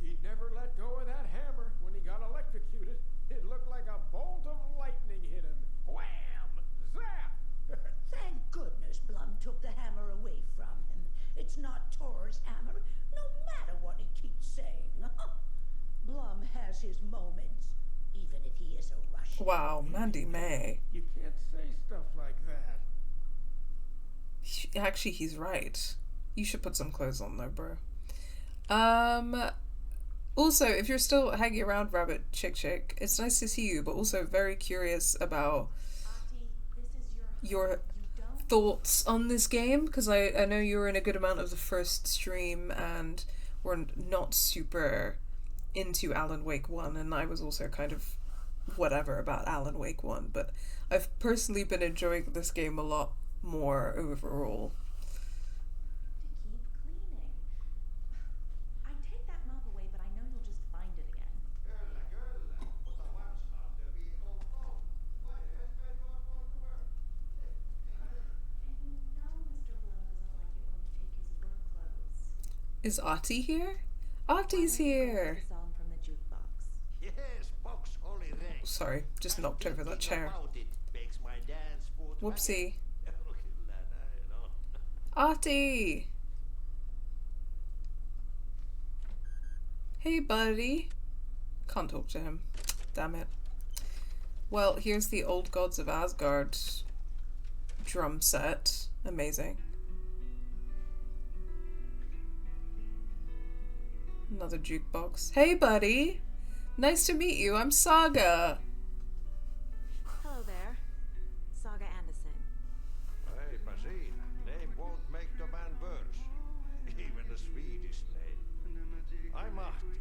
He'd never let go of that hammer when he got electrocuted. It looked like a bolt of lightning hit him. Wham! Zap! Thank goodness Blum took the hammer away from him. It's not Tor's hammer, no matter what he keeps saying. Blum has his moments, even if he is a Russian. Wow, Mandy May. You can't say stuff like that. Actually, he's right. You should put some clothes on though, bro. Also, if you're still hanging around Rabbit Chick, it's nice to see you, but also very curious about your thoughts on this game, because I know you were in a good amount of the first stream and were not super into Alan Wake 1, and I was also kind of whatever about Alan Wake 1, but I've personally been enjoying this game a lot more overall. Keep cleaning. I take that mop away, but I know you'll just find it again. And you know Mr. Bloom doesn't like it when you take his work clothes. Is Artie here? Artie's here! The song from the jukebox. Yes, box holy ring. Sorry, just knocked over that chair. Makes my dance foot Whoopsie. know. Artie! Hey, buddy. Can't talk to him. Damn it. Well, here's the Old Gods of Asgard drum set. Amazing. Another jukebox. Hey, buddy! Nice to meet you. I'm Saga. Hello there. Saga Anderson. Hey, Basin. Name won't make the man worse. Even a Swedish name. I'm Ahti.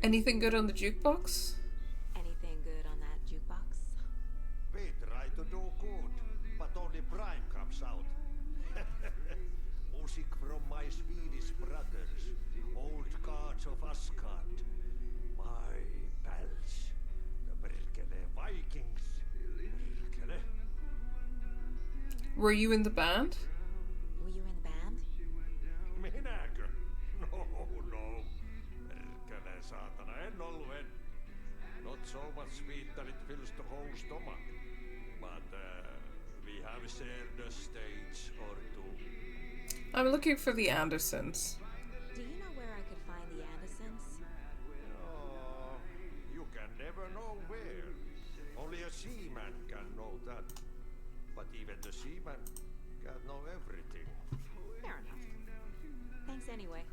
Anything good on the jukebox? Anything good on that jukebox? We try to do good, but only Prime comes out. Music from my Swedish brothers, old gods of Asgard. My pals, the Berkele Vikings. Berkele. Were you in the band? Were you in the band? Minäkö? No. Perkele saatana, en ollut en. Not so much sweet that it fills the whole stomach. But we have shared a stage or two. I'm looking for the Andersons. Do you know where I could find the Andersons? Oh, you can never know where. Only a seaman can know that. But even the seaman can't know everything. Fair enough. Thanks anyway.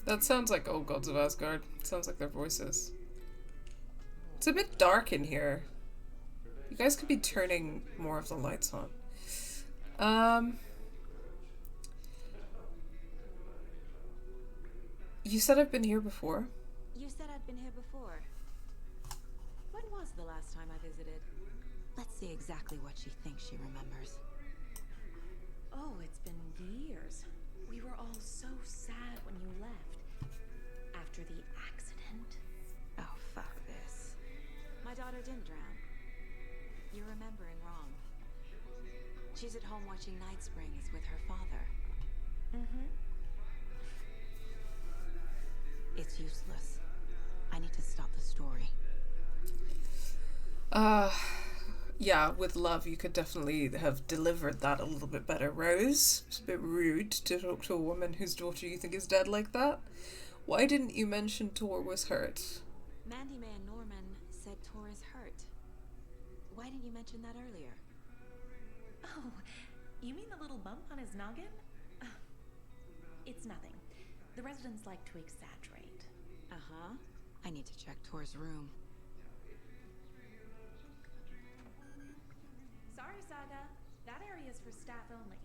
That sounds like Old Gods of Asgard. Sounds like their voices. It's a bit dark in here. You guys could be turning more of the lights on. You said I've been here before? You said I'd been here before. When was the last time I visited? Let's see exactly what she thinks she remembers. Oh, it's been years. We were all so sad when you left. After the accident. Oh, fuck this. My daughter didn't drown. You're remembering wrong. She's at home watching Night Springs with her father. Mm-hmm. It's useless. I need to stop the story. Yeah, with love you could definitely have delivered that a little bit better. Rose, it's a bit rude to talk to a woman whose daughter you think is dead like that. Why didn't you mention Tor was hurt? Mandy May and Norman said Tor is hurt. Why didn't you mention that earlier? Oh, you mean the little bump on his noggin? It's nothing. The residents like to exaggerate. Uh-huh. I need to check Tor's room. Sorry, Saga. That area is for staff only.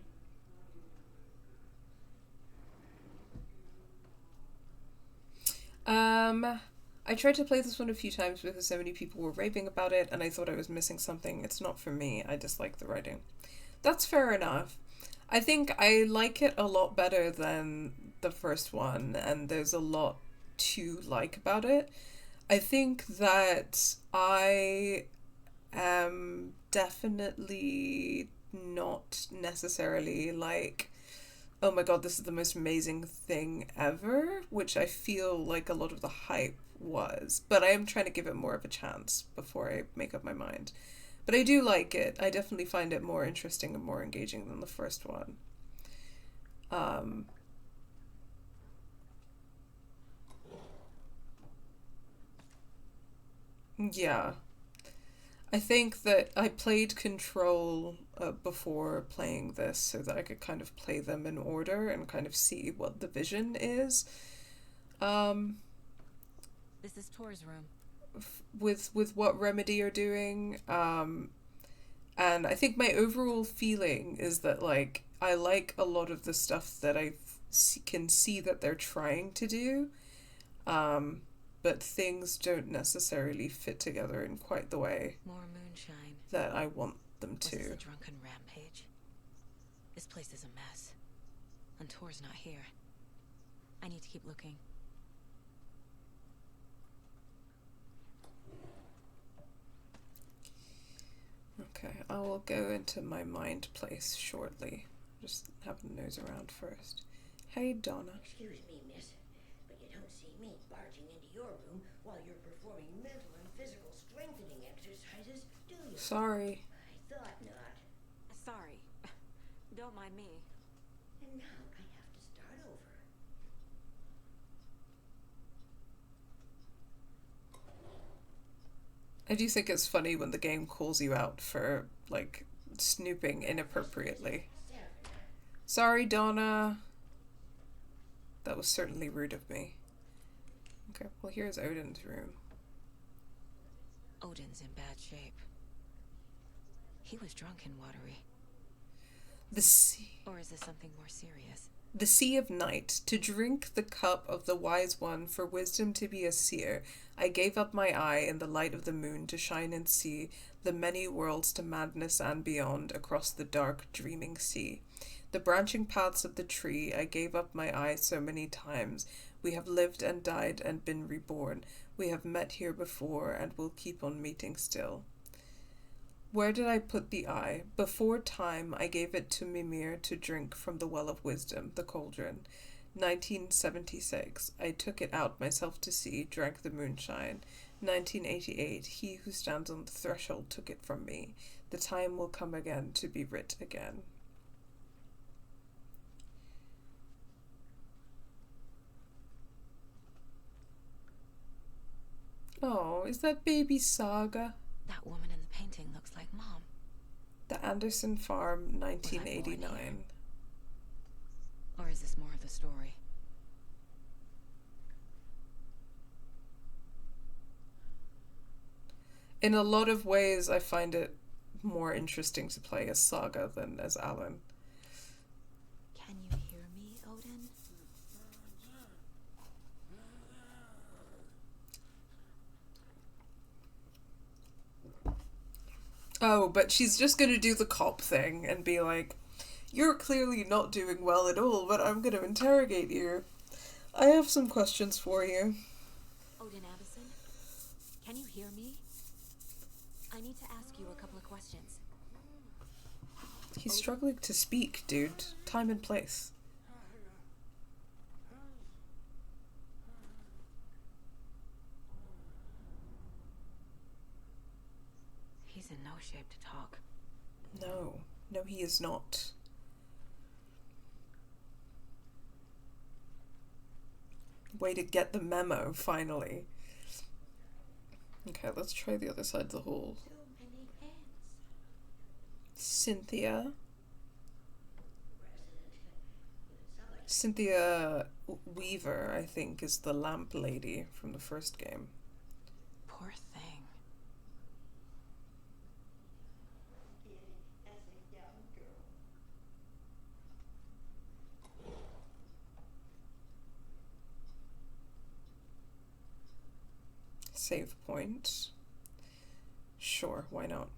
I tried to play this one a few times because so many people were raving about it and I thought I was missing something. It's not for me. I dislike the writing. That's fair enough. I think I like it a lot better than the first one, and there's a lot to like about it. I think that I am definitely not necessarily like, oh my god, this is the most amazing thing ever, which I feel like a lot of the hype was. But I am trying to give it more of a chance before I make up my mind. But I do like it. I definitely find it more interesting and more engaging than the first one. Yeah. I think that I played Control before playing this so that I could kind of play them in order and kind of see what the vision is. This is Tor's room. With what Remedy are doing. And I think my overall feeling is that, like, I like a lot of the stuff that I can see that they're trying to do. But things don't necessarily fit together in quite the way More moonshine. that I want them Was to. this a drunken rampage? This place is a mess. And Tor's not here. I need to keep looking. Okay, I will go into my mind place shortly. Just have a nose around first. Hey, Donna. Excuse me, miss, but you don't see me barging into your room while you're performing mental and physical strengthening exercises, do you? Sorry. I thought not. Sorry. Don't mind me. And now I have to start over. I do think it's funny when the game calls you out for, like, snooping inappropriately. Sorry, Donna. That was certainly rude of me. Okay, well, here's Odin's room. Odin's in bad shape. He was drunk and watery. The sea. Or is this something more serious? The sea of night, to drink the cup of the wise one, for wisdom to be a seer. I gave up my eye in the light of the moon to shine and see the many worlds to madness and beyond across the dark, dreaming sea. The branching paths of the tree, I gave up my eye so many times. We have lived and died and been reborn. We have met here before and will keep on meeting still. Where did I put the eye? Before time, I gave it to Mimir to drink from the well of wisdom, the cauldron. 1976. I took it out myself to see, drank the moonshine. 1988. He who stands on the threshold took it from me. The time will come again to be writ again. Oh, is that baby Saga? That woman in the painting looks like Mom. The Anderson Farm, 1989. Or is this more of the story? In a lot of ways, I find it more interesting to play as Saga than as Alan. Can you hear me, Odin? Oh, but she's just gonna do the cop thing and be like, you're clearly not doing well at all, but I'm gonna interrogate you. I have some questions for you. Odin Avison? Can you hear me? I need to ask you a couple of questions. He's struggling to speak, dude. Time and place. He's in no shape to talk. No. No, he is not. Way to get the memo, finally. Okay, let's try the other side of the hall. Cynthia. Cynthia Weaver, I think, is the lamp lady from the first game. Poor thing. Save point. Sure, why not?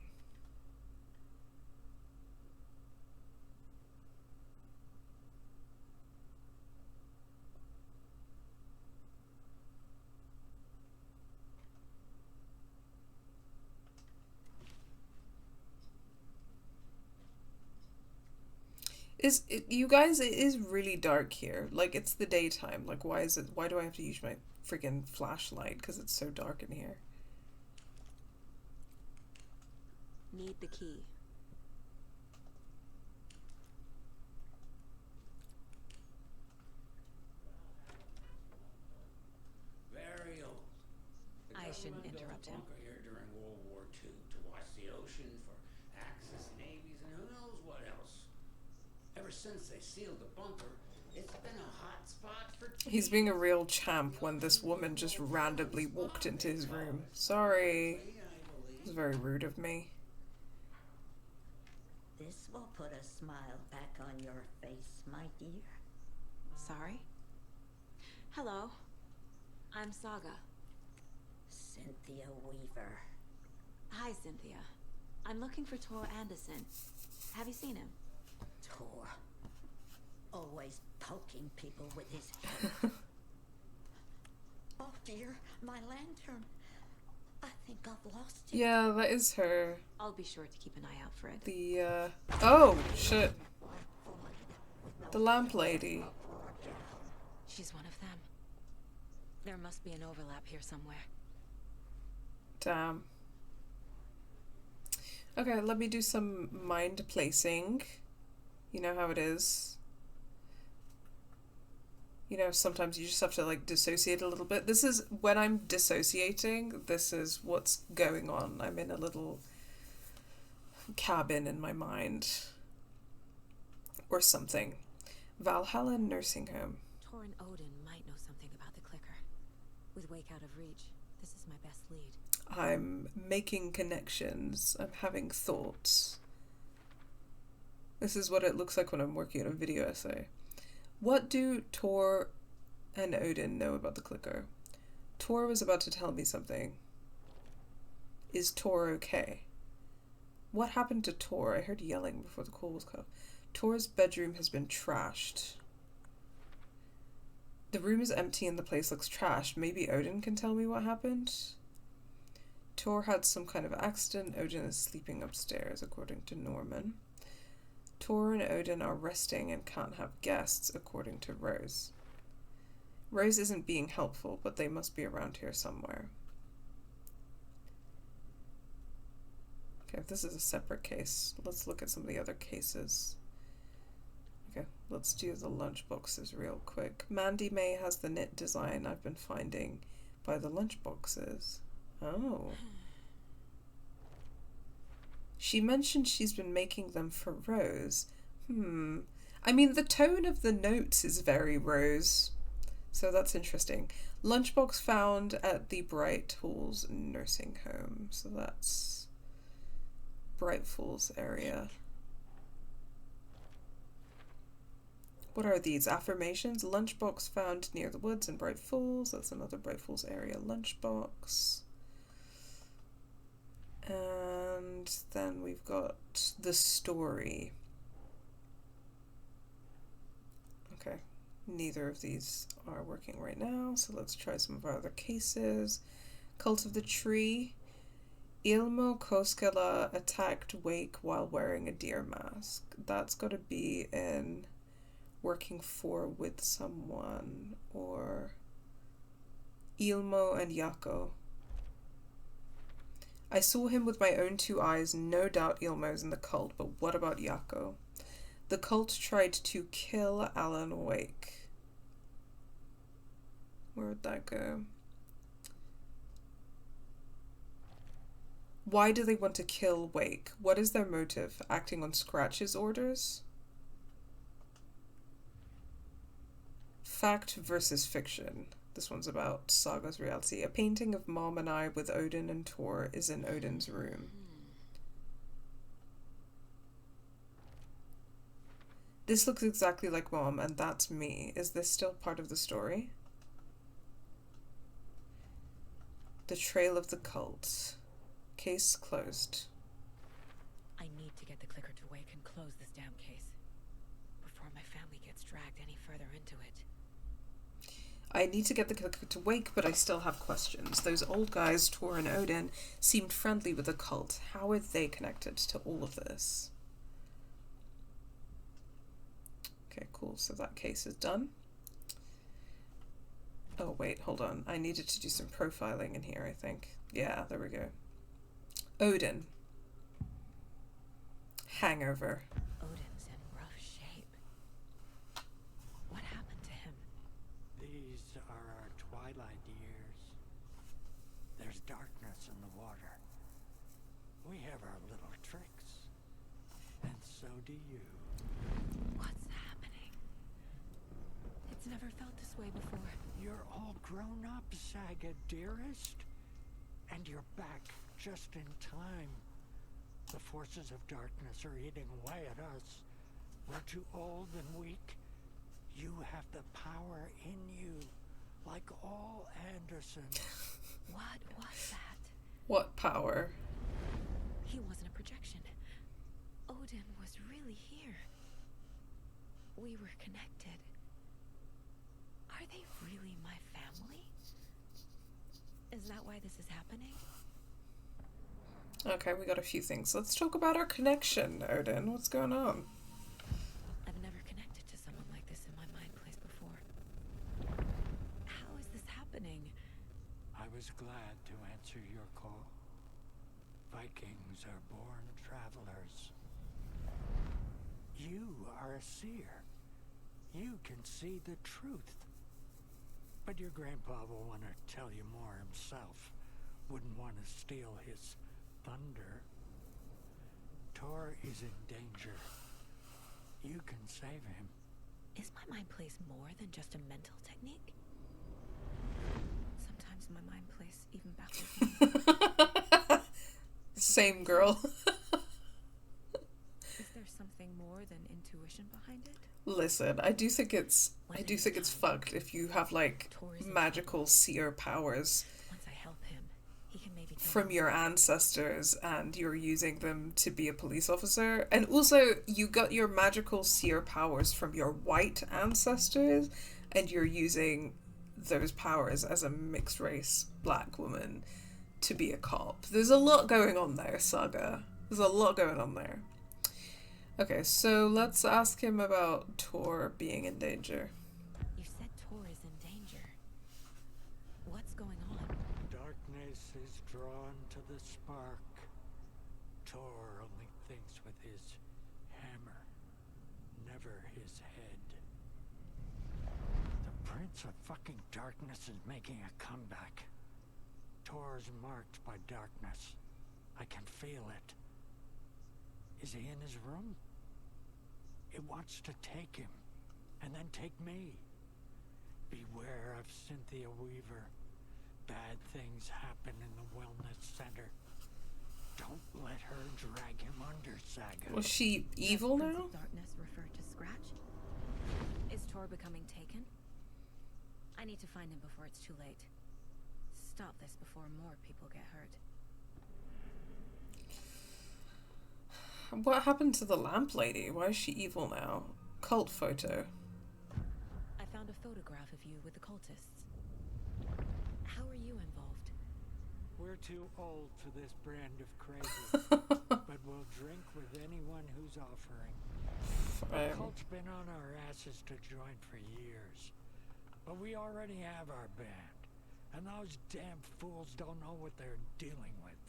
You guys, it is really dark here. Like, it's the daytime. Like, why do I have to use my freaking flashlight? Because it's so dark in here. Need the key. Very old. The I shouldn't government built a interrupt him. bunker here during World War II to watch the ocean for Axis navies and who knows what else. Ever since they sealed the bunker, it's been a hot spot for He's being a real champ when this woman just randomly walked into his room. Sorry. It was very rude of me. This will put a smile back on your face, my dear. Sorry? Hello. I'm Saga. Cynthia Weaver. Hi, Cynthia. I'm looking for Tor Anderson. Have you seen him? Tor. Always poking people with his head. Oh dear, my lantern. I think I've lost it. Yeah, that is her. I'll be sure to keep an eye out for it. The, oh, shit. The lamp lady. She's one of them. There must be an overlap here somewhere. Damn. Okay, let me do some mind placing. You know how it is. You know, sometimes you just have to, like, dissociate a little bit. This is, when I'm dissociating, this is what's going on. I'm in a little cabin in my mind. Or something. Valhalla Nursing Home. Tor and Odin might know something about the clicker. With Wake out of reach, this is my best lead. I'm making connections. I'm having thoughts. This is what it looks like when I'm working on a video essay. What do Tor and Odin know about the clicker? Tor was about to tell me something. Is Tor okay? What happened to Tor? I heard yelling before the call was cut off. Tor's bedroom has been trashed. The room is empty and the place looks trashed. Maybe Odin can tell me what happened? Tor had some kind of accident. Odin is sleeping upstairs, according to Norman. Tor and Odin are resting and can't have guests, according to Rose. Rose isn't being helpful, but they must be around here somewhere. Okay, this is a separate case. Let's look at some of the other cases. Okay, let's do the lunchboxes real quick. Mandy May has the knit design I've been finding by the lunchboxes. Oh. She mentioned she's been making them for Rose. I mean, the tone of the notes is very Rose, so that's interesting. Lunchbox found at the Bright Falls nursing home, so that's Bright Falls area. What are these? Affirmations? Lunchbox found near the woods in Bright Falls. That's another Bright Falls area lunchbox. And then we've got the story. Okay, neither of these are working right now, so let's try some of our other cases. Cult of the Tree. Ilmo Koskela attacked Wake while wearing a deer mask. That's got to be in working for with someone, or Ilmo and Yako. I saw him with my own 2 eyes. No doubt Ilmo's in the cult, but what about Yako? The cult tried to kill Alan Wake. Where would that go? Why do they want to kill Wake? What is their motive? Acting on Scratch's orders? Fact versus fiction. This one's about Saga's reality. A painting of Mom and I with Odin and Tor is in Odin's room. This looks exactly like Mom, and that's me. Is this still part of the story? The Trail of the Cult. Case closed. I need to get the clicker to Wake and close this damn case before my family gets dragged any further into it. I need to get the clicker to Wake, but I still have questions. Those old guys, Tor and Odin, seemed friendly with the cult. How are they connected to all of this? Okay, cool. So that case is done. Oh, wait, hold on. I needed to do some profiling in here, I think. Yeah, there we go. Odin. Hangover. Odin's in rough shape. What happened to him? These are our twilight years. There's darkness in the water. We have our little tricks. And so do you. What's happening? It's never felt this way before. You're all grown up, Saga, dearest. And you're back just in time. The forces of darkness are eating away at us. We're too old and weak. You have the power in you, like all Andersons. What was that? What power? He wasn't a projection. Odin was really here. We were connected. Are they really my family? Is that why this is happening? Okay, we got a few things. Let's talk about our connection, Odin. What's going on? I've never connected to someone like this in my mind place before. How is this happening? I was glad to answer your call. Vikings are born travelers. You are a seer. You can see the truth. But your grandpa will want to tell you more himself. Wouldn't want to steal his thunder. Tor is in danger. You can save him. Is my mind place more than just a mental technique? Sometimes my mind place even baffles me. Same girl. Is there something more than intuition behind it? Listen, I do think it's fucked if you have like magical seer powers Once I help him, he can maybe tell from me. your ancestors and you're using them to be a police officer. And also you got your magical seer powers from your white ancestors and you're using those powers as a mixed race black woman. to be a cop. There's a lot going on there, Saga. There's a lot going on there. Okay, so let's ask him about Tor being in danger. You said Tor is in danger. What's going on? Darkness is drawn to the spark. Tor only thinks with his hammer, never his head. The Prince of fucking Darkness is making a comeback. Tor is marked by darkness. I can feel it. Is he in his room? It wants to take him, and then take me. Beware of Cynthia Weaver. Bad things happen in the wellness center. Don't let her drag him under, Saga. Was she evil Does Prince now? of Darkness refer to Scratch? Is Tor becoming taken? I need to find him before it's too late. Stop this before more people get hurt. What happened to the lamp lady? Why is she evil now? Cult photo. I found a photograph of you with the cultists. How are you involved? We're too old for this brand of crazy, but we'll drink with anyone who's offering. The cult's been on our asses to join for years, but we already have our band, and those damn fools don't know what they're dealing with.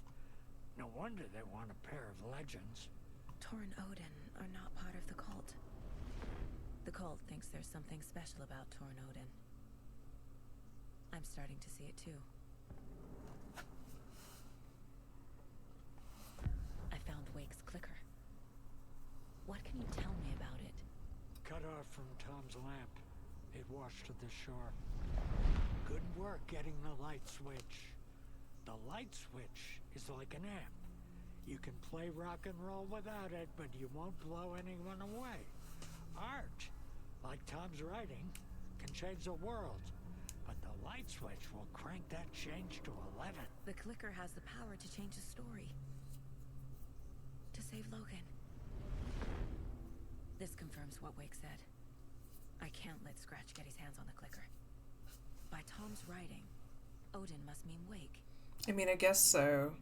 No wonder they want a pair of legends. Tor and Odin are not part of the cult. The cult thinks there's something special about Tor and Odin. I'm starting to see it too. I found Wake's clicker. What can you tell me about it? Cut off from Tom's lamp. It washed to the shore. Good work getting the light switch. The light switch is like an amp. You can play rock and roll without it, but you won't blow anyone away. Art, like Tom's writing, can change the world, but the light switch will crank that change to 11. The clicker has the power to change a story. To save Logan. This confirms what Wake said. I can't let Scratch get his hands on the clicker. By Tom's writing, Odin must mean Wake. I mean, I guess so.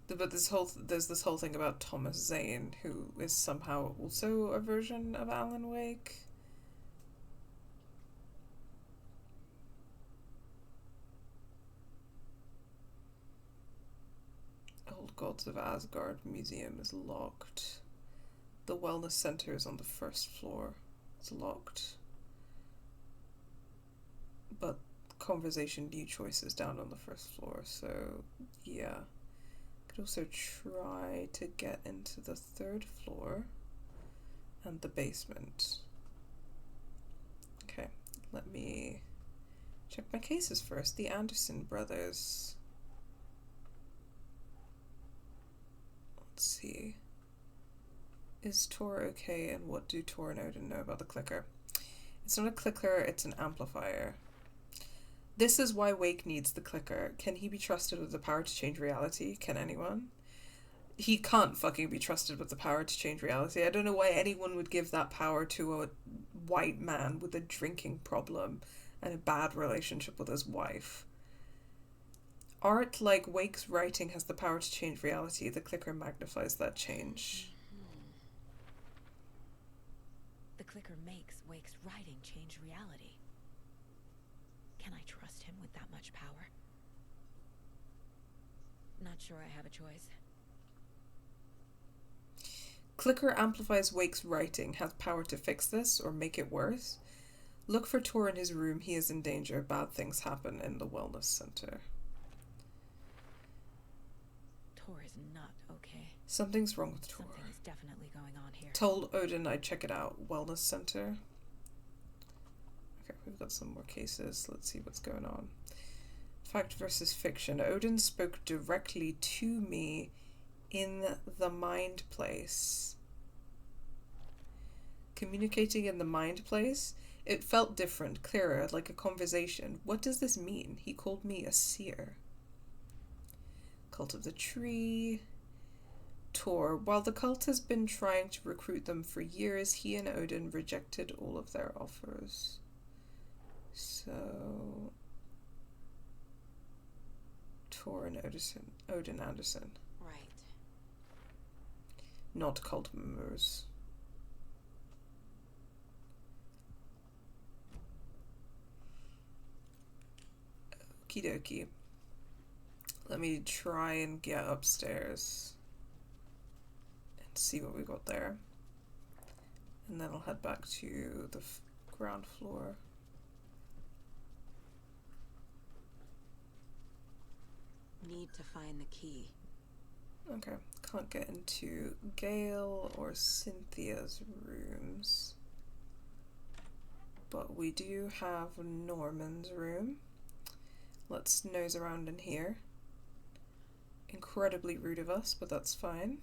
But there's this whole thing about Thomas Zane, who is somehow also a version of Alan Wake. Old Gods of Asgard Museum is locked. The Wellness Center is on the first floor. It's locked. But Conversation New Choice is down on the first floor, so yeah. Could also try to get into the third floor and the basement. Okay, let me check my cases first. The Anderson brothers. Let's see. Is Tor okay, and what do Tor and Odin know about the clicker? It's not a clicker, it's an amplifier. This is why Wake needs the clicker. Can he be trusted with the power to change reality? Can anyone? He can't fucking be trusted with the power to change reality. I don't know why anyone would give that power to a white man with a drinking problem and a bad relationship with his wife. Art like Wake's writing has the power to change reality. The clicker magnifies that change. The clicker makes Wake's writing change reality. Can I trust him with that much power? Not sure I have a choice. Clicker amplifies Wake's writing. Has power to fix this or make it worse. Look for Tor in his room. He is in danger. Bad things happen in the wellness center. Tor is not okay. Something's wrong with Tor. Something is definitely going on here. Told Odin I'd check it out. Wellness center. Okay, we've got some more cases. Let's see what's going on. Fact versus fiction. Odin spoke directly to me in the mind place. Communicating in the mind place? It felt different, clearer, like a conversation. What does this mean? He called me a seer. Cult of the Tree. Tor. While the cult has been trying to recruit them for years, he and Odin rejected all of their offers. So Tor and Odin Anderson. Right. Not cult members. Okie dokie. Let me try and get upstairs and see what we got there. And then I'll head back to the ground floor. Need to find the key. Okay, can't get into Gail or Cynthia's rooms. But we do have Norman's room. Let's nose around in here. Incredibly rude of us, but that's fine.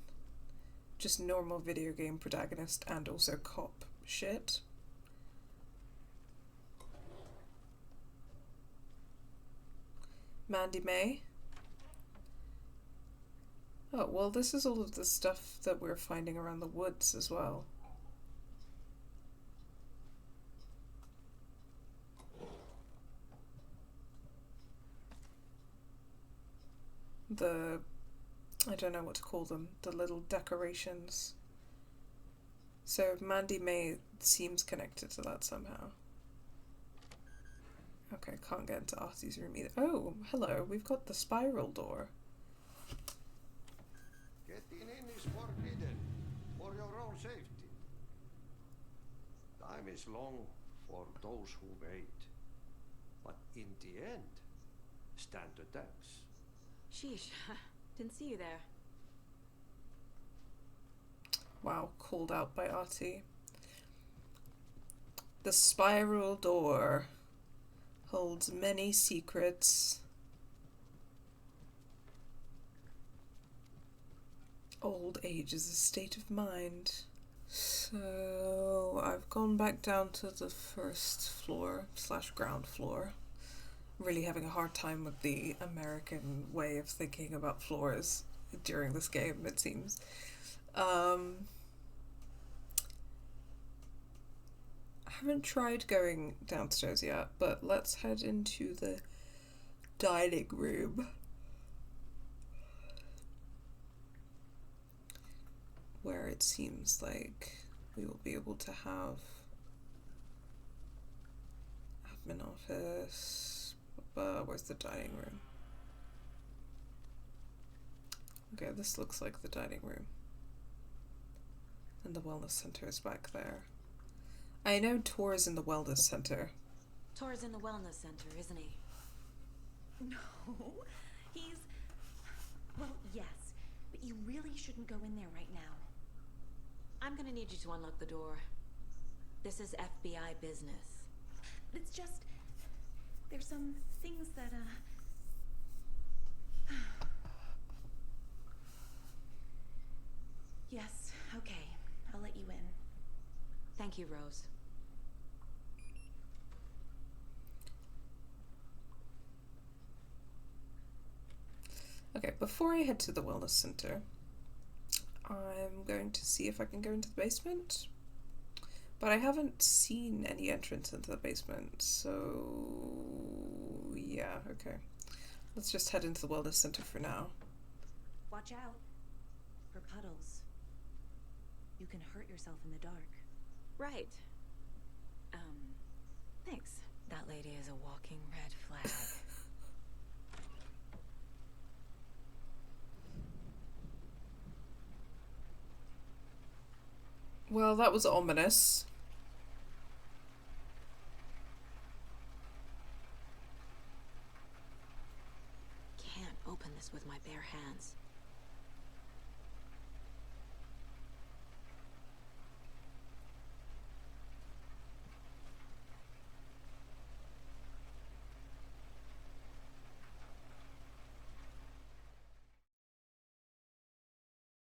Just normal video game protagonist and also cop shit. Mandy May. Oh, well, this is all of the stuff that we're finding around the woods as well. I don't know what to call them, the little decorations. So Mandy May seems connected to that somehow. Okay, can't get into Artie's room either. Oh, hello, we've got the spiral door. Getting in is forbidden, for your own safety. Time is long for those who wait. But in the end, stand the thanks. Sheesh. Didn't see you there. Wow, called out by Artie. The spiral door holds many secrets. Old age is a state of mind. So I've gone back down to the first floor / ground floor. Really having a hard time with the American way of thinking about floors during this game, it seems. I haven't tried going downstairs yet, but let's head into the dining room. Where it seems like we will be able to have admin office. Where's the dining room? Okay, this looks like the dining room. And the wellness center is back there. I know Tor is in the wellness center. Tor's in the wellness center, isn't he? No, he's... Well, yes, but you really shouldn't go in there right now. I'm gonna need you to unlock the door. This is FBI business. It's just... There's some things that, Yes, okay. I'll let you in. Thank you, Rose. Okay, before I head to the wellness center, I'm going to see if I can go into the basement. But I haven't seen any entrance into the basement, so yeah, okay. Let's just head into the wellness center for now. Watch out for puddles. You can hurt yourself in the dark. Right. Thanks. That lady is a walking red flag. Well, that was ominous.